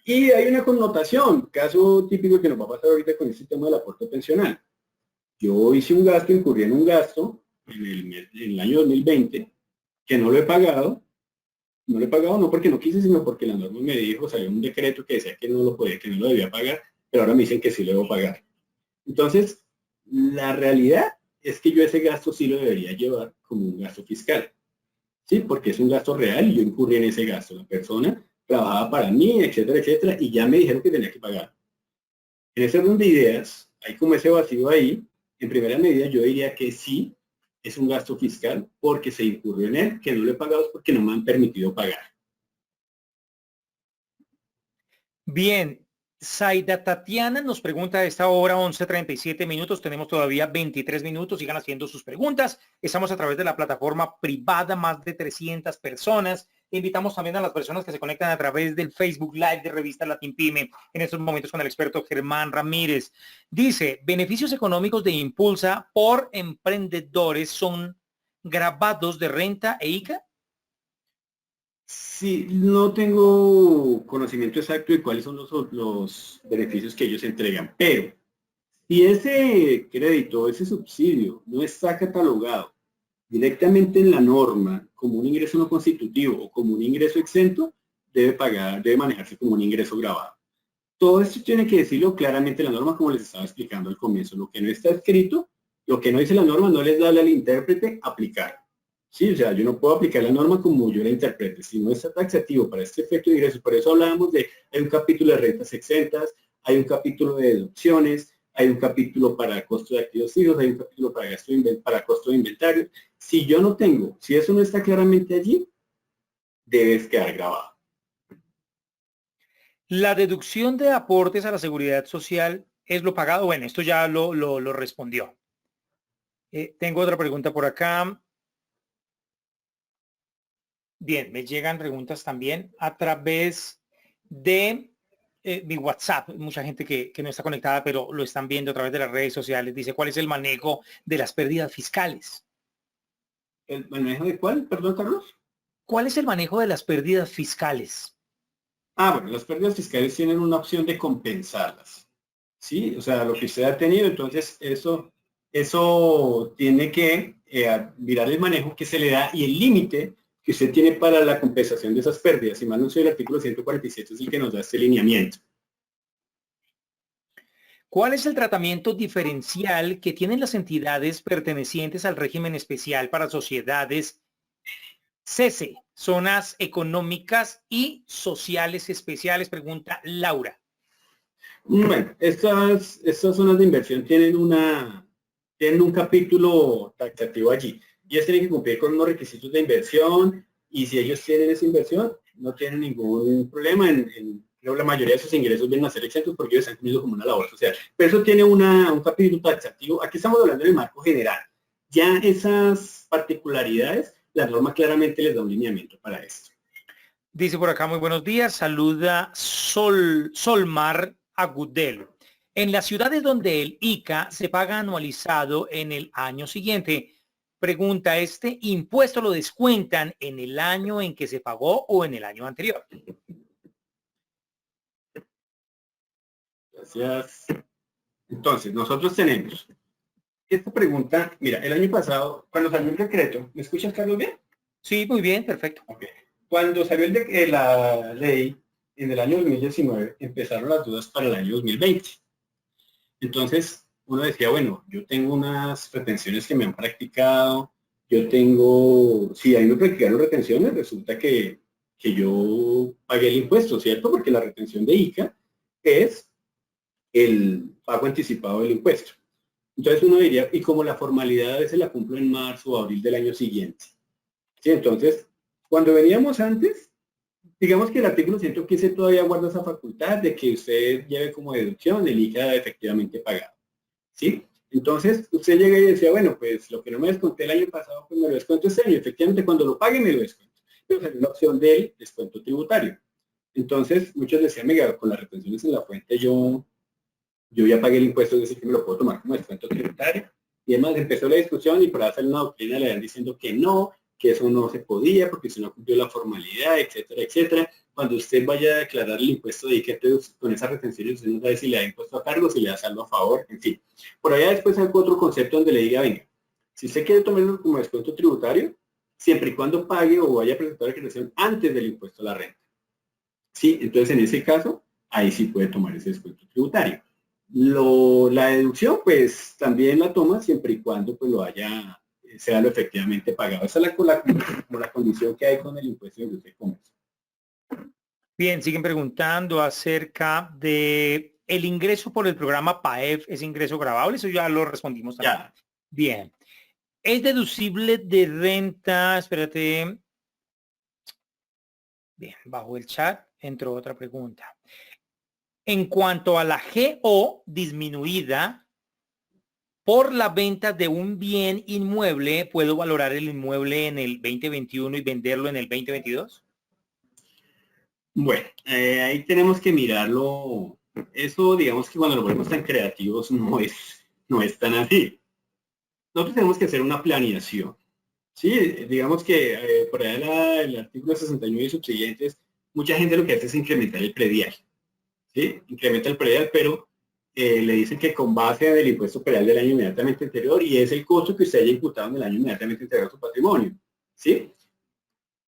Y hay una connotación, caso típico que nos va a pasar ahorita con este tema del aporte pensional. Yo hice un gasto, incurrí en un gasto en el año 2020, que no lo he pagado. No lo he pagado no porque no quise, sino porque la norma me dijo, salió un decreto que decía que no lo podía, que no lo debía pagar, pero ahora me dicen que sí lo debo pagar. Entonces, la realidad es que yo ese gasto sí lo debería llevar como un gasto fiscal. Sí, porque es un gasto real y yo incurrí en ese gasto. La persona trabajaba para mí, etcétera, etcétera, y ya me dijeron que tenía que pagar. En ese orden de ideas, hay como ese vacío ahí. En primera medida, yo diría que sí, es un gasto fiscal porque se incurrió en él, que no lo he pagado porque no me han permitido pagar. Bien, Zaida Tatiana nos pregunta a esta hora 11:37 minutos. Tenemos todavía 23 minutos. Sigan haciendo sus preguntas. Estamos a través de la plataforma privada, más de 300 personas. Invitamos también a las personas que se conectan a través del Facebook Live de Revista Latin Pyme en estos momentos con el experto Germán Ramírez. Dice, beneficios económicos de Impulsa por emprendedores son grabados de renta e ICA. Sí, no tengo conocimiento exacto de cuáles son los beneficios que ellos entregan, pero si ese crédito, ese subsidio no está catalogado directamente en la norma como un ingreso no constitutivo o como un ingreso exento, debe manejarse como un ingreso grabado. Todo esto tiene que decirlo claramente en la norma, como les estaba explicando al comienzo. Lo que no está escrito, lo que no dice la norma, no les da al intérprete aplicar. Sí, o sea, yo no puedo aplicar la norma como yo la interprete. Si no está taxativo para este efecto de ingresos, por eso hablábamos de, hay un capítulo de rentas exentas, hay un capítulo de deducciones, hay un capítulo para costo de activos fijos, hay un capítulo para costo de inventario. Si yo no tengo, si eso no está claramente allí, debes quedar grabado. La deducción de aportes a la seguridad social es lo pagado. Bueno, esto ya lo respondió. Tengo otra pregunta por acá. Bien, me llegan preguntas también a través de mi WhatsApp. Mucha gente que no está conectada, pero lo están viendo a través de las redes sociales. Dice, ¿cuál es el manejo de las pérdidas fiscales? ¿El manejo de cuál? Perdón, Carlos. ¿Cuál es el manejo de las pérdidas fiscales? Bueno, las pérdidas fiscales tienen una opción de compensarlas. ¿Sí? O sea, lo que usted ha tenido, entonces eso tiene que mirar el manejo que se le da y el límite que usted tiene para la compensación de esas pérdidas. Si mal no sé, el artículo 147 es el que nos da este lineamiento. ¿Cuál es el tratamiento diferencial que tienen las entidades pertenecientes al régimen especial para sociedades CESE, zonas económicas y sociales especiales? Pregunta Laura. Bueno, estas zonas de inversión tienen un capítulo taxativo allí. Ellos tienen que cumplir con unos requisitos de inversión y si ellos tienen esa inversión, no tienen ningún problema creo la mayoría de sus ingresos vienen a ser exentos porque ellos están cumpliendo como una labor social. Pero eso tiene un capítulo taxativo. Aquí estamos hablando del marco general. Ya esas particularidades, la norma claramente les da un lineamiento para esto. Dice por acá, muy buenos días, saluda Solmar Agudelo. En las ciudades donde el ICA se paga anualizado en el año siguiente, pregunta, ¿este impuesto lo descuentan en el año en que se pagó o en el año anterior? Gracias. Entonces, nosotros tenemos esta pregunta. Mira, el año pasado, cuando salió el decreto, ¿me escuchas, Carlos, bien? Sí, muy bien, perfecto. Okay. Cuando salió la ley en el año 2019, empezaron las dudas para el año 2020. Entonces, uno decía, bueno, yo tengo unas retenciones que me han practicado, si a mí me practicaron retenciones, resulta que yo pagué el impuesto, ¿cierto? Porque la retención de ICA es el pago anticipado del impuesto. Entonces uno diría, y como la formalidad a veces la cumplo en marzo o abril del año siguiente. ¿Sí? Entonces, cuando veníamos antes, digamos que el artículo 115 todavía guarda esa facultad de que usted lleve como deducción el ICA efectivamente pagado. ¿Sí? Entonces, usted llega y decía, bueno, pues lo que no me desconté el año pasado, pues me lo descuento este año. Efectivamente, cuando lo pague me lo descuento. Pero salió la opción del descuento tributario. Entonces, muchos decían, mira, con las retenciones en la fuente yo ya pagué el impuesto, es decir, que me lo puedo tomar como descuento tributario. Y además empezó la discusión y para hacer una doctrina le iban diciendo que eso no se podía porque si no cumplió la formalidad, etcétera, etcétera. Cuando usted vaya a declarar el impuesto de IQT con esas retenciones, usted no sabe si le da impuesto a cargo, si le da saldo a favor, en fin. Por allá después hay otro concepto donde le diga, venga, si usted quiere tomarlo como descuento tributario, siempre y cuando pague o vaya a presentar la declaración antes del impuesto a la renta. Sí, entonces en ese caso, ahí sí puede tomar ese descuento tributario. La deducción, pues también la toma siempre y cuando pues lo haya, sea lo efectivamente pagado. Esa es como la condición que hay con el impuesto de industria y comercio. Bien, siguen preguntando acerca de el ingreso por el programa PAEF, ¿es ingreso grabable? Eso ya lo respondimos también. Ya. Bien. ¿Es deducible de renta? Espérate. Bien, bajo el chat entró otra pregunta. En cuanto a la GO disminuida por la venta de un bien inmueble, ¿puedo valorar el inmueble en el 2021 y venderlo en el 2022? Bueno, ahí tenemos que mirarlo. Eso, digamos que cuando nos volvemos tan creativos no es tan así. Nosotros tenemos que hacer una planeación. Sí, digamos que por allá el artículo 69 y subsiguientes, mucha gente lo que hace es incrementar el predial. ¿Sí? Incrementa el predial, pero le dicen que con base del impuesto predial del año inmediatamente anterior y es el costo que usted haya imputado en el año inmediatamente anterior a su patrimonio. ¿Sí?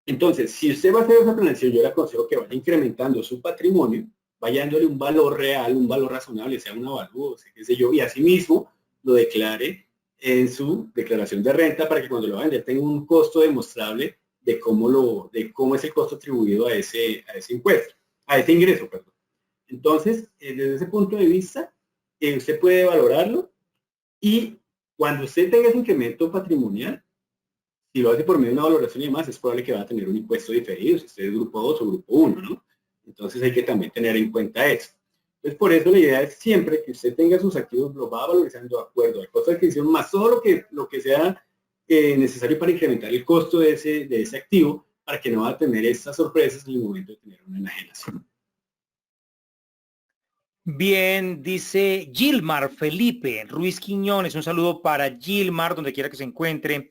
Entonces, si usted va a hacer esa planeación, yo le aconsejo que vaya incrementando su patrimonio, vaya dándole un valor real, un valor razonable, sea un avalúo, qué sé yo, y asimismo lo declare en su declaración de renta para que cuando lo va a vender tenga un costo demostrable de cómo es el costo atribuido a ese impuesto, a ese ingreso, perdón. Entonces, desde ese punto de vista, usted puede valorarlo y cuando usted tenga ese incremento patrimonial, si lo hace por medio de una valoración y demás, es probable que va a tener un impuesto diferido, si usted es grupo 2 o grupo 1, ¿no? Entonces hay que también tener en cuenta eso. Entonces, por eso la idea es siempre que usted tenga sus activos, los va valorizando de acuerdo al costo de adquisición, más todo lo que sea necesario para incrementar el costo de ese activo, para que no va a tener estas sorpresas en el momento de tener una enajenación. Bien, dice Gilmar Felipe Ruiz Quiñones. Un saludo para Gilmar, donde quiera que se encuentre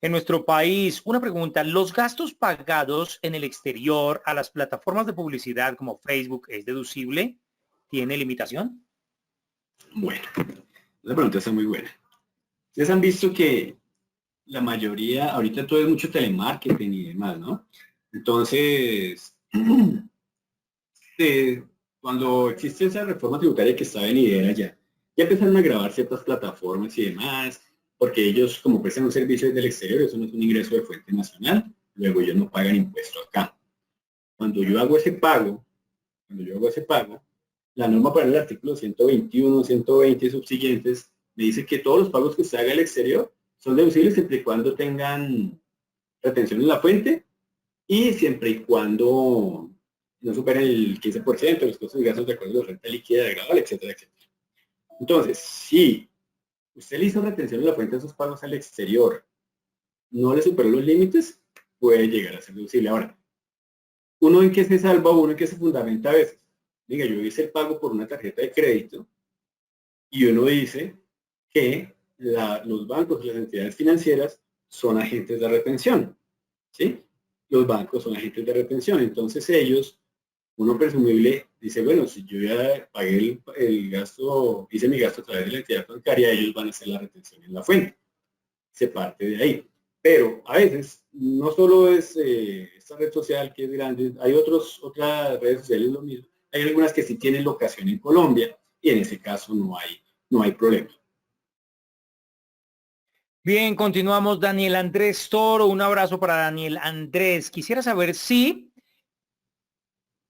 en nuestro país. Una pregunta, ¿los gastos pagados en el exterior a las plataformas de publicidad como Facebook es deducible? ¿Tiene limitación? Bueno, la pregunta está muy buena. Ustedes han visto que la mayoría, ahorita todo es mucho telemarketing y demás, ¿no? Entonces, cuando existe esa reforma tributaria que está venidera ya empezaron a grabar ciertas plataformas y demás, porque ellos como prestan un servicio desde el exterior, eso no es un ingreso de fuente nacional, luego ellos no pagan impuesto acá. Cuando yo hago ese pago, la norma para el artículo 121, 120 y subsiguientes me dice que todos los pagos que se haga al exterior son deducibles siempre y cuando tengan retención en la fuente y siempre y cuando no superen el 15% de los costos y gastos de acuerdo de renta líquida, de agravable, etcétera, etcétera. Entonces, si usted le hizo retención en la fuente de esos pagos al exterior, no le superó los límites, puede llegar a ser deducible. Ahora, uno en qué se salva, uno en qué se fundamenta a veces. Diga, yo hice el pago por una tarjeta de crédito y uno dice que los bancos y las entidades financieras son agentes de retención. ¿Sí? Los bancos son agentes de retención. Entonces ellos, uno presumible, dice, bueno, si yo ya pagué el gasto, hice mi gasto a través de la entidad bancaria, ellos van a hacer la retención en la fuente. Se parte de ahí. Pero a veces, no solo es esta red social que es grande, hay otras redes sociales lo mismo. Hay algunas que sí tienen locación en Colombia y en ese caso no hay problema. Bien, continuamos. Daniel Andrés Toro, un abrazo para Daniel Andrés. Quisiera saber si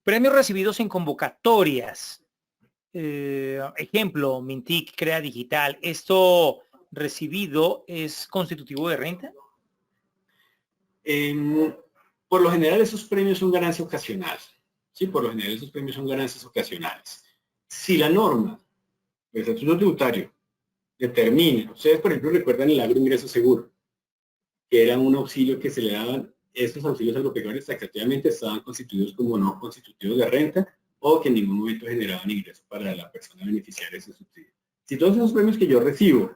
premios recibidos en convocatorias, ejemplo, Mintic, Crea Digital, ¿esto recibido es constitutivo de renta? Por lo general esos premios son ganancias ocasionales. Sí, por lo general esos premios son ganancias ocasionales. Si la norma del estatuto tributario determina, ustedes por ejemplo recuerdan el agroingreso seguro, que era un auxilio que se le daban, estos auxilios agropecuarios taxativamente estaban constituidos como no constitutivos de renta o que en ningún momento generaban ingresos para la persona beneficiaria de ese subsidio. Si todos esos premios que yo recibo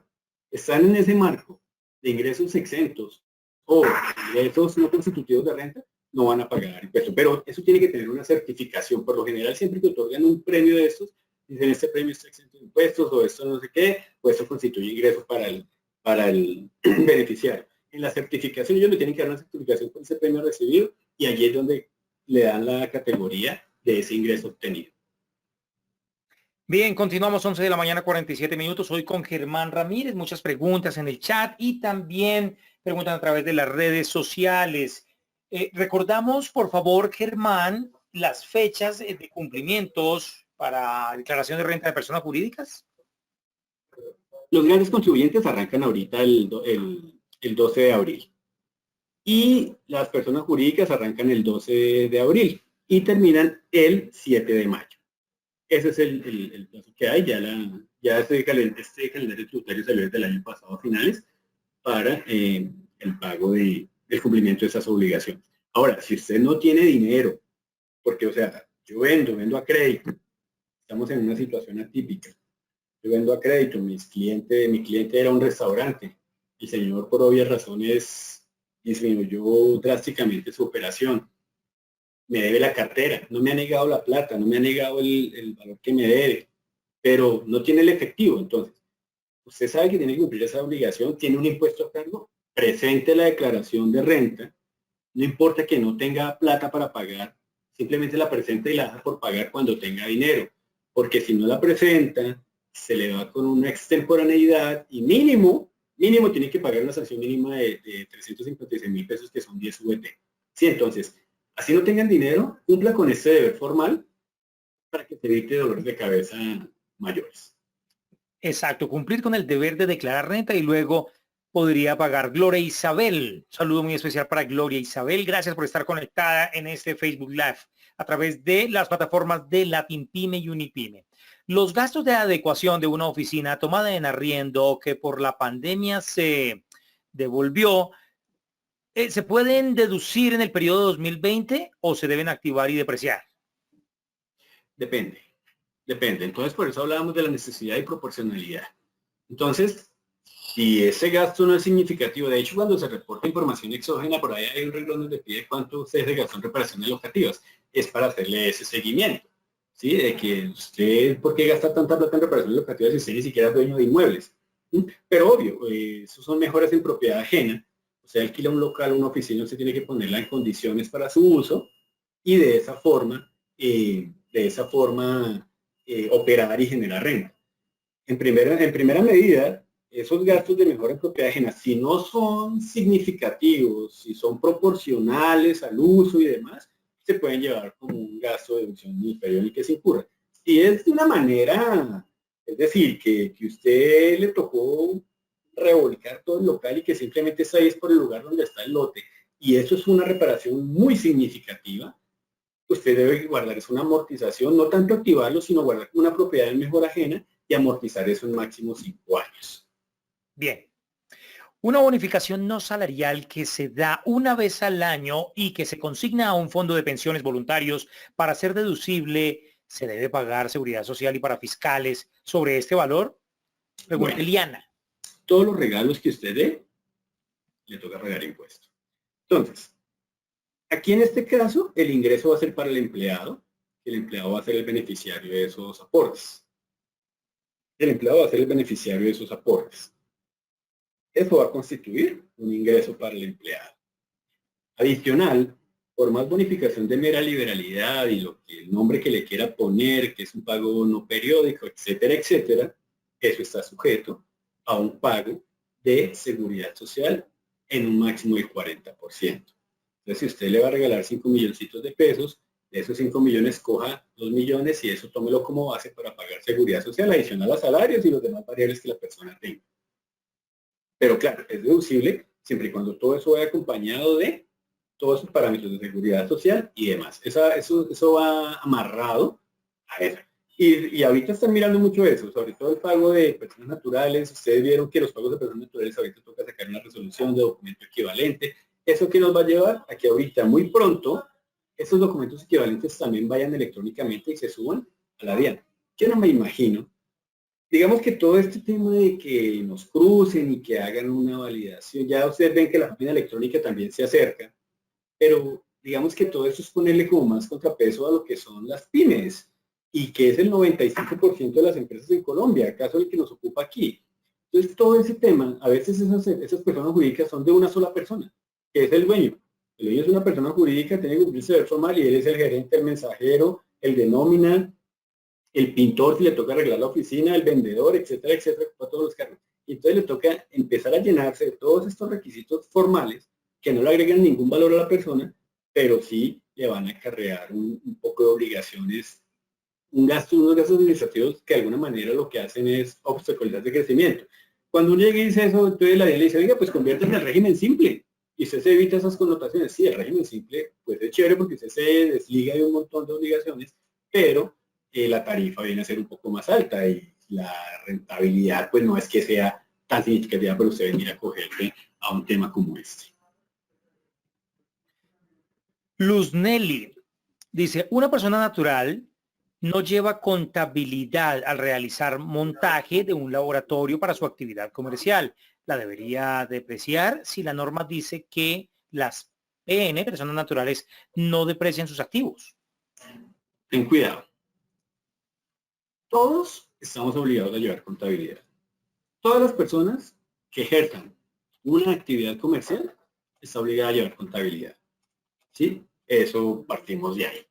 están en ese marco de ingresos exentos o ingresos no constitutivos de renta, no van a pagar impuestos. Pero eso tiene que tener una certificación. Por lo general, siempre que otorgan un premio de estos, dicen este premio está exento de impuestos o esto no sé qué, o esto constituye ingresos para el beneficiario. En la certificación ellos le tienen que dar una certificación por ese premio recibido y allí es donde le dan la categoría de ese ingreso obtenido. Bien, continuamos 11 de la mañana, 47 minutos. Hoy con Germán Ramírez. Muchas preguntas en el chat y también preguntan a través de las redes sociales. Recordamos, por favor, Germán, las fechas de cumplimientos para declaración de renta de personas jurídicas. Los grandes contribuyentes arrancan ahorita el 12 de abril y las personas jurídicas arrancan el 12 de abril y terminan el 7 de mayo. Ese es el plazo que hay. Ya este calendario tributario salió desde el año pasado a finales para el pago del cumplimiento de esas obligaciones. Ahora, si usted no tiene dinero, porque, o sea, yo vendo a crédito, estamos en una situación atípica, yo vendo a crédito, mi cliente era un restaurante, el señor por obvias razones disminuyó drásticamente su operación, me debe la cartera, no me ha negado la plata, no me ha negado el valor que me debe, pero no tiene el efectivo. Entonces, usted sabe que tiene que cumplir esa obligación, tiene un impuesto a cargo, presente la declaración de renta, no importa que no tenga plata para pagar, simplemente la presenta y la deja por pagar cuando tenga dinero, porque si no la presenta, se le va con una extemporaneidad y mínimo tiene que pagar una sanción mínima de 356.000 pesos, que son 10 VT. Sí, entonces, así no tengan dinero, cumpla con este deber formal para que se evite dolores de cabeza mayores. Exacto, cumplir con el deber de declarar renta y luego podría pagar. Gloria Isabel, saludo muy especial para Gloria Isabel. Gracias por estar conectada en este Facebook Live a través de las plataformas de LatinPyme y Unipyme. Los gastos de adecuación de una oficina tomada en arriendo que por la pandemia se devolvió, ¿se pueden deducir en el periodo 2020 o se deben activar y depreciar? Depende. Entonces, por eso hablábamos de la necesidad y proporcionalidad. Entonces, si ese gasto no es significativo, de hecho, cuando se reporta información exógena, por ahí hay un renglón donde pide cuánto usted se gastó en reparaciones locativas. Es para hacerle ese seguimiento, ¿sí? De que usted, ¿por qué gasta tanta plata en reparaciones locativas si usted ni siquiera es dueño de inmuebles? Pero obvio, esos son mejoras en propiedad ajena. Usted alquila un local, una oficina, usted tiene que ponerla en condiciones para su uso y de esa forma operar y generar renta. En primera medida, esos gastos de mejora en propiedad ajena, si no son significativos, si son proporcionales al uso y demás, se pueden llevar como un gasto de deducción en el periodo en el que se incurra. Si es de una manera, es decir, que usted le tocó revolcar todo el local y que simplemente está ahí es por el lugar donde está el lote, y eso es una reparación muy significativa, usted debe guardar es una amortización, no tanto activarlo, sino guardar una propiedad en mejora ajena y amortizar eso en máximo 5 años. Bien. Una bonificación no salarial que se da una vez al año y que se consigna a un fondo de pensiones voluntarios para ser deducible, ¿se debe pagar seguridad social y para fiscales sobre este valor? Pregunta Bueno, Eliana. todos los regalos que usted dé, le toca pagar impuestos. Entonces, aquí en este caso, el ingreso va a ser para el empleado va a ser el beneficiario de esos aportes. El empleado va a ser el beneficiario de esos aportes. Eso va a constituir un ingreso para el empleado. Adicional, por más bonificación de mera liberalidad y el nombre que le quiera poner, que es un pago no periódico, etcétera, etcétera, eso está sujeto a un pago de seguridad social en un máximo del 40%. Entonces, si usted le va a regalar 5 milloncitos de pesos, de esos 5 millones coja 2 millones y eso tómelo como base para pagar seguridad social adicional a salarios y los demás variables que la persona tenga. Pero claro, es deducible siempre y cuando todo eso vaya acompañado de todos esos parámetros de seguridad social y demás. Eso va amarrado a eso. Y ahorita están mirando mucho eso, sobre todo el pago de personas naturales. Ustedes vieron que los pagos de personas naturales ahorita toca sacar una resolución de documento equivalente. ¿Eso qué nos va a llevar? A que ahorita, muy pronto, esos documentos equivalentes también vayan electrónicamente y se suban a la DIAN. Yo no me imagino digamos que todo este tema de que nos crucen y que hagan una validación, ya ustedes ven que la máquina electrónica también se acerca, pero digamos que todo esto es ponerle como más contrapeso a lo que son las pymes y que es el 95% de las empresas en Colombia, acaso el que nos ocupa aquí. Entonces todo ese tema, a veces esas personas jurídicas son de una sola persona, que es el dueño. El dueño es una persona jurídica, tiene que cumplirse de formal y él es el gerente, el mensajero, el de nómina, el pintor si le toca arreglar la oficina, el vendedor, etcétera, etcétera, para todos los cargos. Y entonces le toca empezar a llenarse de todos estos requisitos formales que no le agregan ningún valor a la persona, pero sí le van a acarrear un poco de obligaciones, unos gastos administrativos que de alguna manera lo que hacen es obstaculizar ese crecimiento. Cuando uno llega y dice eso, entonces la ley le dice, oiga, pues conviértase en el régimen simple. Y usted se evita esas connotaciones. Sí, el régimen simple pues es chévere porque usted se desliga de un montón de obligaciones, pero la tarifa viene a ser un poco más alta y la rentabilidad pues no es que sea tan significativa para usted venir a cogerse a un tema como este. Luz Nelly dice, una persona natural no lleva contabilidad al realizar montaje de un laboratorio para su actividad comercial. La debería depreciar si la norma dice que las PN, personas naturales, no deprecian sus activos. Ten cuidado. Todos estamos obligados a llevar contabilidad. Todas las personas que ejerzan una actividad comercial está obligada a llevar contabilidad. ¿Sí? Eso partimos de ahí.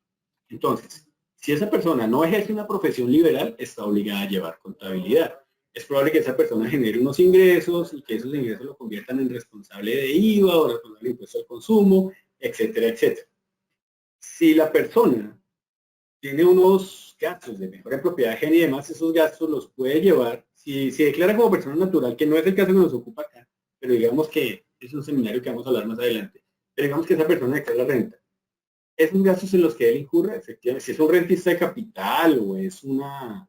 Entonces, si esa persona no ejerce una profesión liberal, está obligada a llevar contabilidad. Es probable que esa persona genere unos ingresos y que esos ingresos lo conviertan en responsable de IVA o responsable de impuesto al consumo, etcétera, etcétera. Si la persona tiene unos gastos de mejora de propiedad ajena y demás, esos gastos los puede llevar, si declara como persona natural, que no es el caso que nos ocupa acá, pero digamos que es un seminario que vamos a hablar más adelante, pero digamos que esa persona declara la renta. Esos gastos en los que él incurre, efectivamente, si es un rentista de capital o es una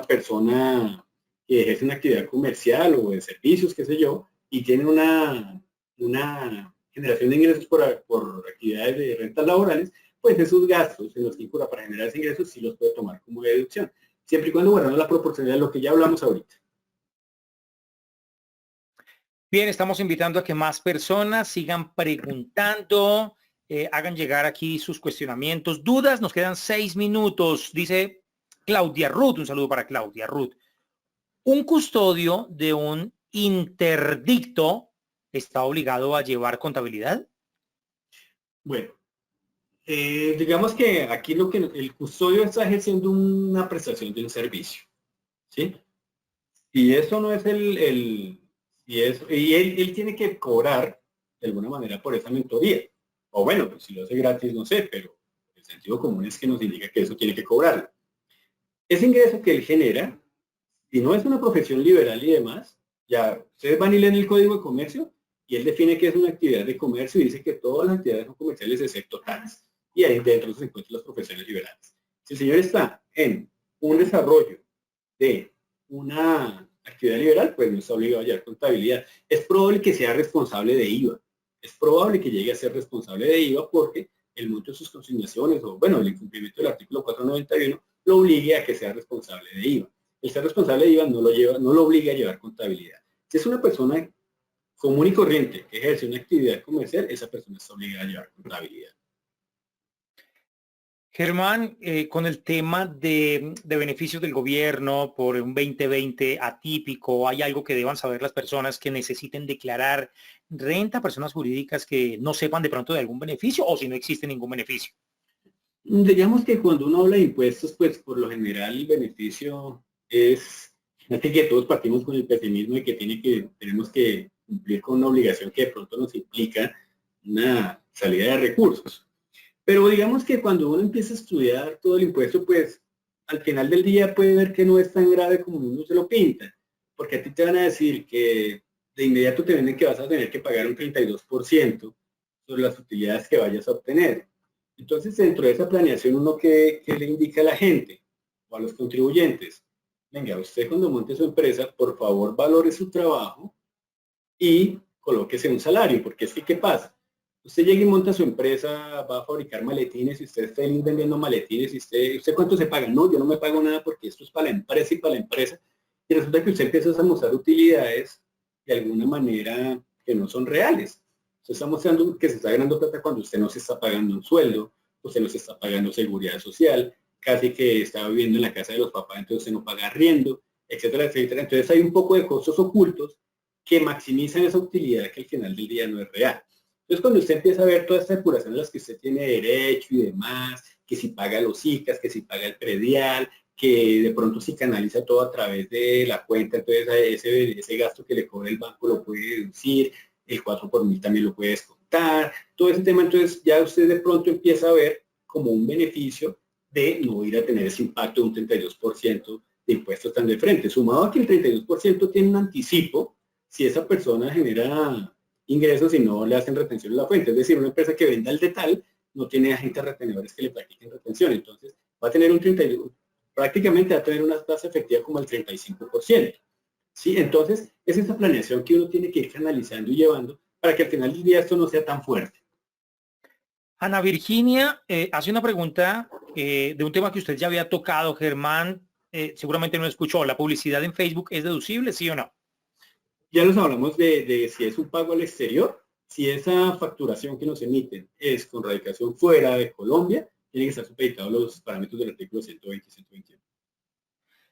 persona que ejerce una actividad comercial o de servicios, qué sé yo, y tiene una generación de ingresos por actividades de rentas laborales, pues esos gastos en los que incurra para generar esos ingresos sí los puede tomar como deducción, siempre y cuando guardando la proporcionalidad de lo que ya hablamos ahorita. Bien, estamos invitando a que más personas sigan preguntando, hagan llegar aquí sus cuestionamientos, dudas. Nos quedan 6 minutos, dice Claudia Ruth. Un saludo para Claudia Ruth. ¿Un custodio de un interdicto está obligado a llevar contabilidad? Bueno, digamos que aquí lo que el custodio está ejerciendo una prestación de un servicio, ¿sí? Y eso no es y él tiene que cobrar de alguna manera por esa mentoría. O bueno, pues si lo hace gratis, no sé, pero el sentido común es que nos indica que eso tiene que cobrarlo. Ese ingreso que él genera, si no es una profesión liberal y demás, ya ustedes van y leen el Código de Comercio y él define que es una actividad de comercio y dice que todas las actividades son comerciales excepto tales. Y ahí dentro se encuentran las profesiones liberales. Si el señor está en un desarrollo de una actividad liberal, pues no está obligado a llevar contabilidad. Es probable que sea responsable de IVA. Es probable que llegue a ser responsable de IVA porque el monto de sus consignaciones o, bueno, el incumplimiento del artículo 491 lo obligue a que sea responsable de IVA. El ser responsable de IVA no lo obliga a llevar contabilidad. Si es una persona común y corriente que ejerce una actividad comercial, esa persona está obligada a llevar contabilidad. Germán, con el tema de beneficios del gobierno por un 2020 atípico, ¿hay algo que deban saber las personas que necesiten declarar renta, personas jurídicas que no sepan de pronto de algún beneficio o si no existe ningún beneficio? Digamos que cuando uno habla de impuestos, pues por lo general el beneficio es, fíjate que todos partimos con el pesimismo de que tenemos que cumplir con una obligación que de pronto nos implica una salida de recursos. Pero digamos que cuando uno empieza a estudiar todo el impuesto, pues al final del día puede ver que no es tan grave como uno se lo pinta, porque a ti te van a decir que de inmediato te venden que vas a tener que pagar un 32% sobre las utilidades que vayas a obtener. Entonces, dentro de esa planeación, uno que le indica a la gente o a los contribuyentes, venga, usted cuando monte su empresa, por favor valore su trabajo y colóquese un salario, porque es que, ¿qué pasa? Usted llega y monta su empresa, va a fabricar maletines y usted es feliz vendiendo maletines y usted ¿cuánto se paga? No, yo no me pago nada porque esto es para la empresa y para la empresa. Y resulta que usted empieza a mostrar utilidades de alguna manera que no son reales. Usted está mostrando que se está ganando plata cuando usted no se está pagando un sueldo, usted no se está pagando seguridad social, casi que está viviendo en la casa de los papás, entonces usted no paga arriendo, etcétera, etcétera. Entonces hay un poco de costos ocultos que maximizan esa utilidad que al final del día no es real. Entonces, cuando usted empieza a ver todas estas depuraciones a las que usted tiene derecho y demás, que si paga los ICAs, que si paga el predial, que de pronto si canaliza todo a través de la cuenta, entonces ese gasto que le cobra el banco lo puede deducir, el 4 por mil también lo puede descontar, todo ese tema, entonces ya usted de pronto empieza a ver como un beneficio de no ir a tener ese impacto de un 32% de impuestos tan de frente, sumado a que el 32% tiene un anticipo, si esa persona genera ingresos y no le hacen retención en la fuente. Es decir, una empresa que venda el de tal no tiene agentes retenedores que le practiquen retención. Entonces, va a tener un 32, prácticamente va a tener una tasa efectiva como el 35%. ¿Sí? Entonces, es esa planeación que uno tiene que ir canalizando y llevando para que al final del día esto no sea tan fuerte. Ana Virginia hace una pregunta de un tema que usted ya había tocado, Germán. Seguramente no escuchó. ¿La publicidad en Facebook es deducible, sí o no? Ya nos hablamos de si es un pago al exterior, si esa facturación que nos emiten es con radicación fuera de Colombia, tiene que estar supeditado a los parámetros del artículo 120 y 121.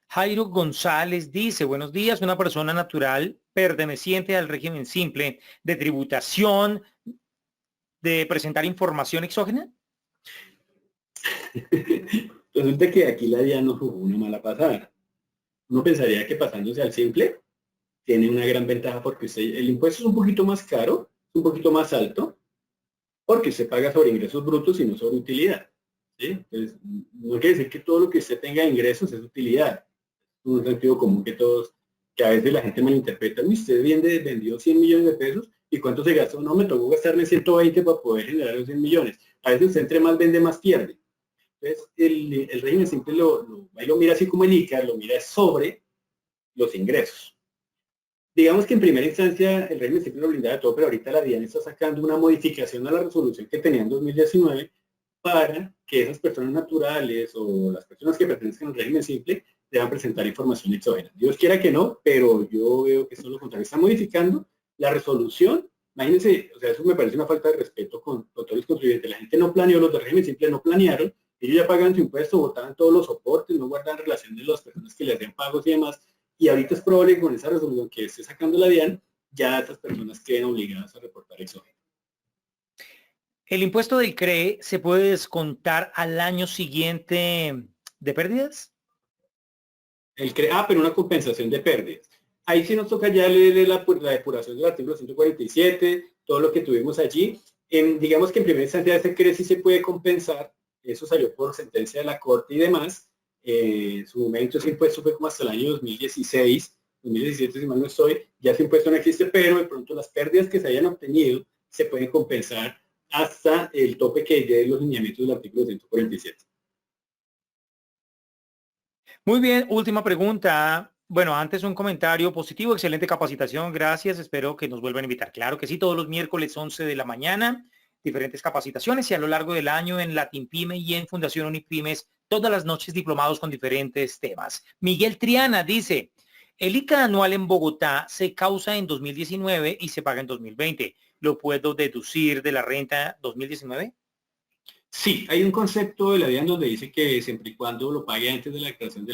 Jairo González dice, buenos días, una persona natural perteneciente al régimen simple de tributación de presentar información exógena. Resulta que aquí la DIAN nos jugó una mala pasada. Uno pensaría que pasándose al simple tiene una gran ventaja porque el impuesto es un poquito más caro, un poquito más alto, porque se paga sobre ingresos brutos y no sobre utilidad. ¿Sí? Entonces, no quiere decir que todo lo que usted tenga de ingresos es utilidad. Es un sentido común que a veces la gente malinterpreta. Usted vendió 100 millones de pesos y ¿cuánto se gastó? No, me tocó gastarme 120 para poder generar los 100 millones. A veces usted entre más vende, más pierde. Entonces, el régimen simple lo mira así como el ICA, lo mira sobre los ingresos. Digamos que en primera instancia el régimen simple lo blindaba todo, pero ahorita la DIAN está sacando una modificación a la resolución que tenía en 2019 para que esas personas naturales o las personas que pertenecen al régimen simple deban presentar información exógena. Dios quiera que no, pero yo veo que eso es lo contrario. Está modificando la resolución. Imagínense, o sea, eso me parece una falta de respeto con todos los contribuyentes. La gente no planeó, los del régimen simple no planearon, ellos ya pagan su impuesto, votaban todos los soportes, no guardan relación de las personas que le hacían pagos y demás. Y ahorita es probable que con esa resolución que esté sacando la DIAN, ya estas personas queden obligadas a reportar exógeno. ¿El impuesto del CRE se puede descontar al año siguiente de pérdidas? Pero una compensación de pérdidas. Ahí sí nos toca ya leer la depuración del artículo 147, todo lo que tuvimos allí. Digamos que en primera instancia ese CRE sí se puede compensar, eso salió por sentencia de la Corte y demás. En su momento ese impuesto fue como hasta el año 2016, 2017 si mal no estoy, ya ese impuesto no existe, pero de pronto las pérdidas que se hayan obtenido se pueden compensar hasta el tope que de los lineamientos del artículo 147. Muy bien, última pregunta. Bueno, antes un comentario positivo, excelente capacitación, gracias, espero que nos vuelvan a invitar. Claro que sí, todos los miércoles 11 de la mañana, diferentes capacitaciones y a lo largo del año en Latinpyme y en Fundación Unipymes, todas las noches diplomados con diferentes temas. Miguel Triana dice, el ICA anual en Bogotá se causa en 2019 y se paga en 2020. ¿Lo puedo deducir de la renta 2019? Sí, hay un concepto de la DIAN donde dice que siempre y cuando lo pague antes de la declaración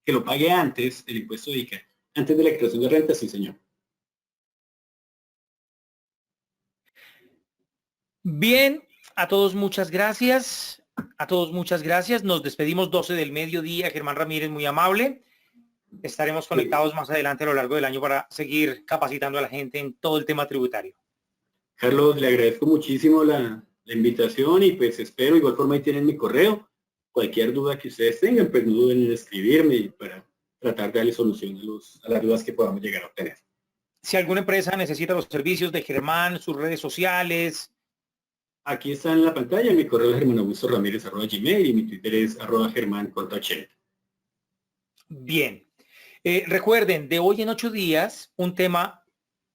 que lo pague antes el impuesto de ICA, antes de la declaración de renta, sí señor. Bien, a todos muchas gracias. A todos muchas gracias. Nos despedimos 12 del mediodía. Germán Ramírez, muy amable. Estaremos conectados más adelante a lo largo del año para seguir capacitando a la gente en todo el tema tributario. Carlos, le agradezco muchísimo la invitación y pues espero, igual forma ahí tienen mi correo. Cualquier duda que ustedes tengan, pues no duden en escribirme para tratar de darle solución a las dudas que podamos llegar a obtener. Si alguna empresa necesita los servicios de Germán, sus redes sociales. Aquí está en la pantalla, mi correo es germanaugustorramírez@gmail y mi Twitter es @german80. Bien. Recuerden, de hoy en 8 días, un tema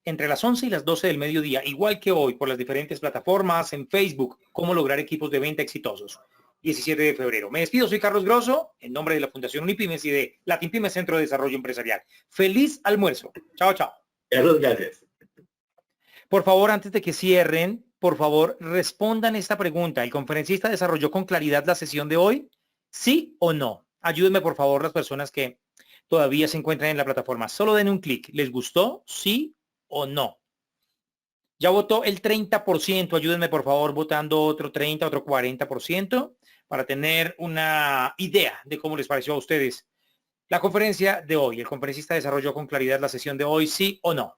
entre las 11 y las 12 del mediodía, igual que hoy, por las diferentes plataformas, en Facebook, cómo lograr equipos de venta exitosos. 17 de febrero. Me despido, soy Carlos Grosso, en nombre de la Fundación Unipymes y de Latinpymes Centro de Desarrollo Empresarial. Feliz almuerzo. Chao, chao. Carlos, gracias. Por favor, antes de que cierren, por favor, respondan esta pregunta. ¿El conferencista desarrolló con claridad la sesión de hoy? ¿Sí o no? Ayúdenme, por favor, las personas que todavía se encuentran en la plataforma. Solo den un clic. ¿Les gustó? ¿Sí o no? Ya votó el 30%. Ayúdenme, por favor, votando otro 30, otro 40% para tener una idea de cómo les pareció a ustedes la conferencia de hoy. ¿El conferencista desarrolló con claridad la sesión de hoy? ¿Sí o no?